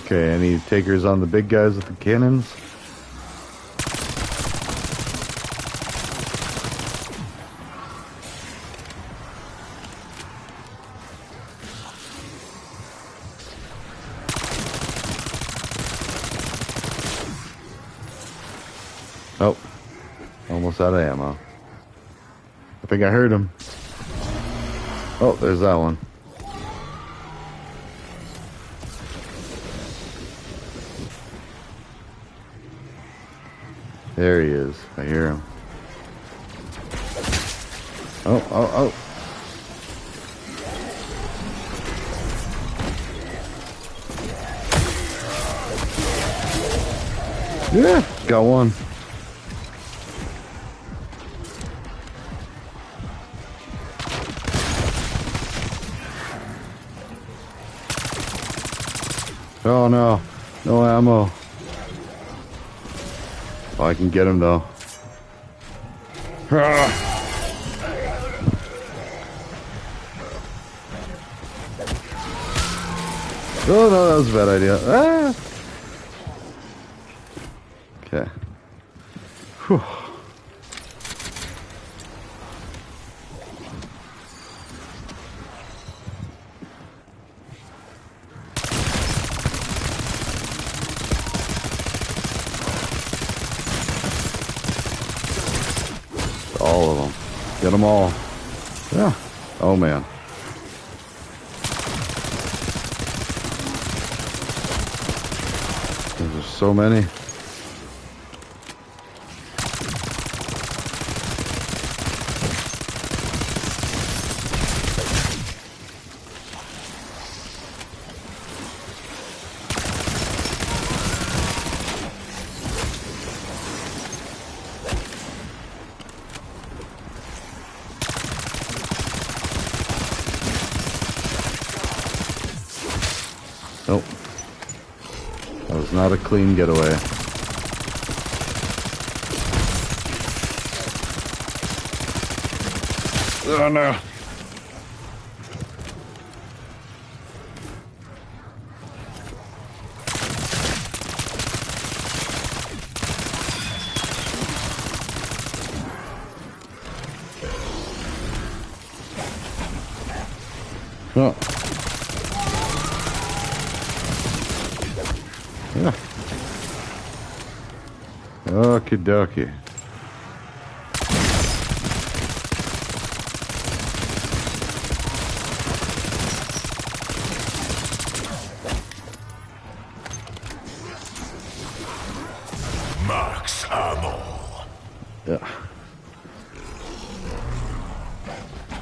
Speaker 2: Okay, any takers on the big guys with the cannons? Oh, almost out of ammo. I think I heard him. Oh, there's that one. There he is. I hear him. Oh, oh, oh. Yeah, got one. Oh no, no ammo. Oh, I can get him though. Oh no, that was a bad idea. Ah! Okay. Whew. All of them. Get them all. Yeah. Oh man. There's so many. Nope. That was not a clean getaway. Oh no. Oh. Yeah. Okie dokie.
Speaker 3: Max ammo.
Speaker 2: Yeah.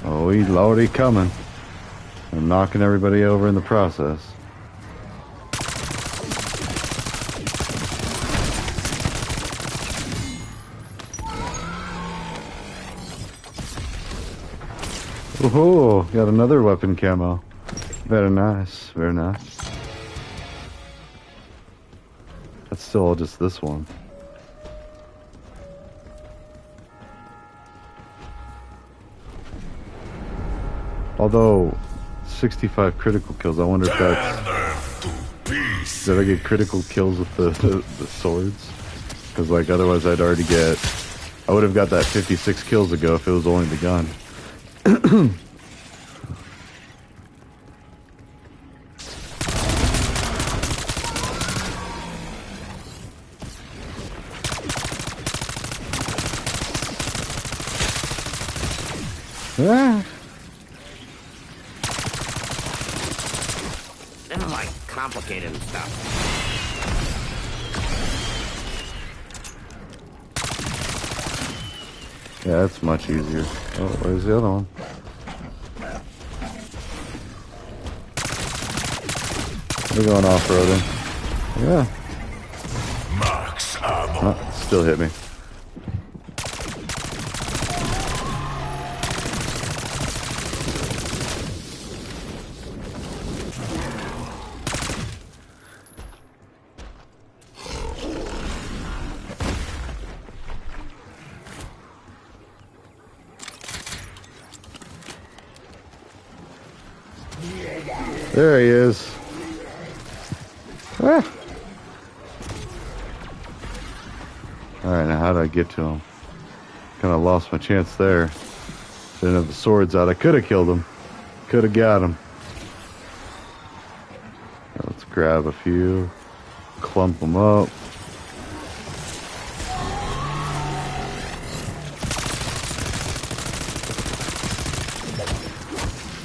Speaker 2: Oh, he's already coming. I'm knocking everybody over in the process. Oh, got another weapon camo. Very nice, very nice. That's still just this one. Although, 65 critical kills, I wonder if that's... Did I get critical kills with the swords? Because, like, otherwise I'd already get... I would have got that 56 kills ago if it was only the gun. Ah.
Speaker 4: I don't like complicated stuff.
Speaker 2: Yeah, that's much easier. Oh, where's the other one? We're going off-roading. Yeah.
Speaker 3: Max ammo.
Speaker 2: Oh, still hit me. There he is. Ah. Alright, now how do I get to him? Kind of lost my chance there. Didn't have the swords out. I could have killed him. Could have got him. Now let's grab a few. Clump them up.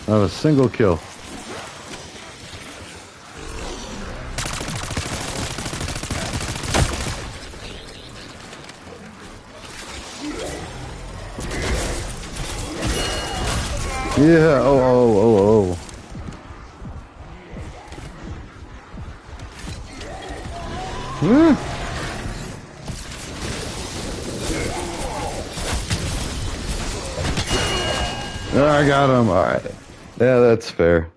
Speaker 2: Not a single kill. Yeah, oh. I got him. All right. Yeah, that's fair.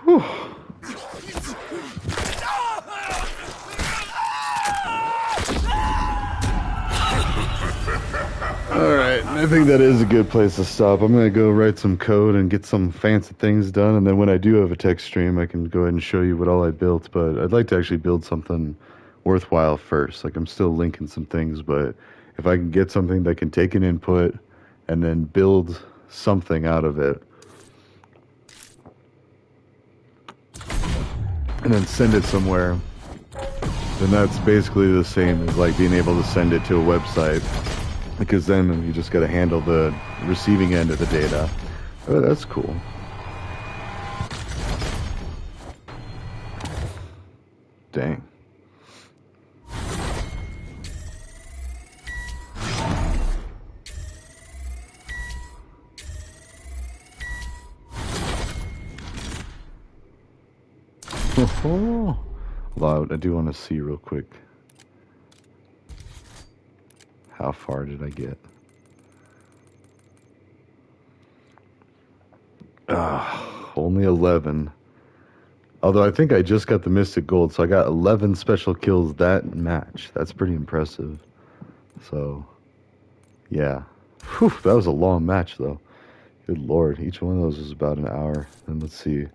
Speaker 2: Whew. Alright, I think that is a good place to stop. I'm going to go write some code and get some fancy things done, and then when I do have a tech stream, I can go ahead and show you what all I built, but I'd like to actually build something worthwhile first. Like, I'm still linking some things, but if I can get something that can take an input and then build something out of it, and then send it somewhere, then that's basically the same as like being able to send it to a website, because then you just got to handle the receiving end of the data. Oh, that's cool. Dang. Although I do want to see real quick. How far did I get? Only 11. Although I think I just got the Mystic Gold, so I got 11 special kills that match. That's pretty impressive. So, yeah. Whew, that was a long match, though. Good lord. Each one of those was about an hour. And let's see.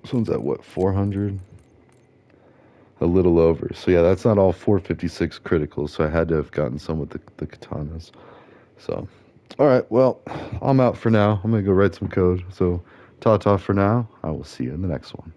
Speaker 2: This one's at, what, 400? A little over. So, yeah, that's not all 456 criticals, so I had to have gotten some with the katanas. So, alright, well, I'm out for now. I'm going to go write some code. So, ta-ta for now. I will see you in the next one.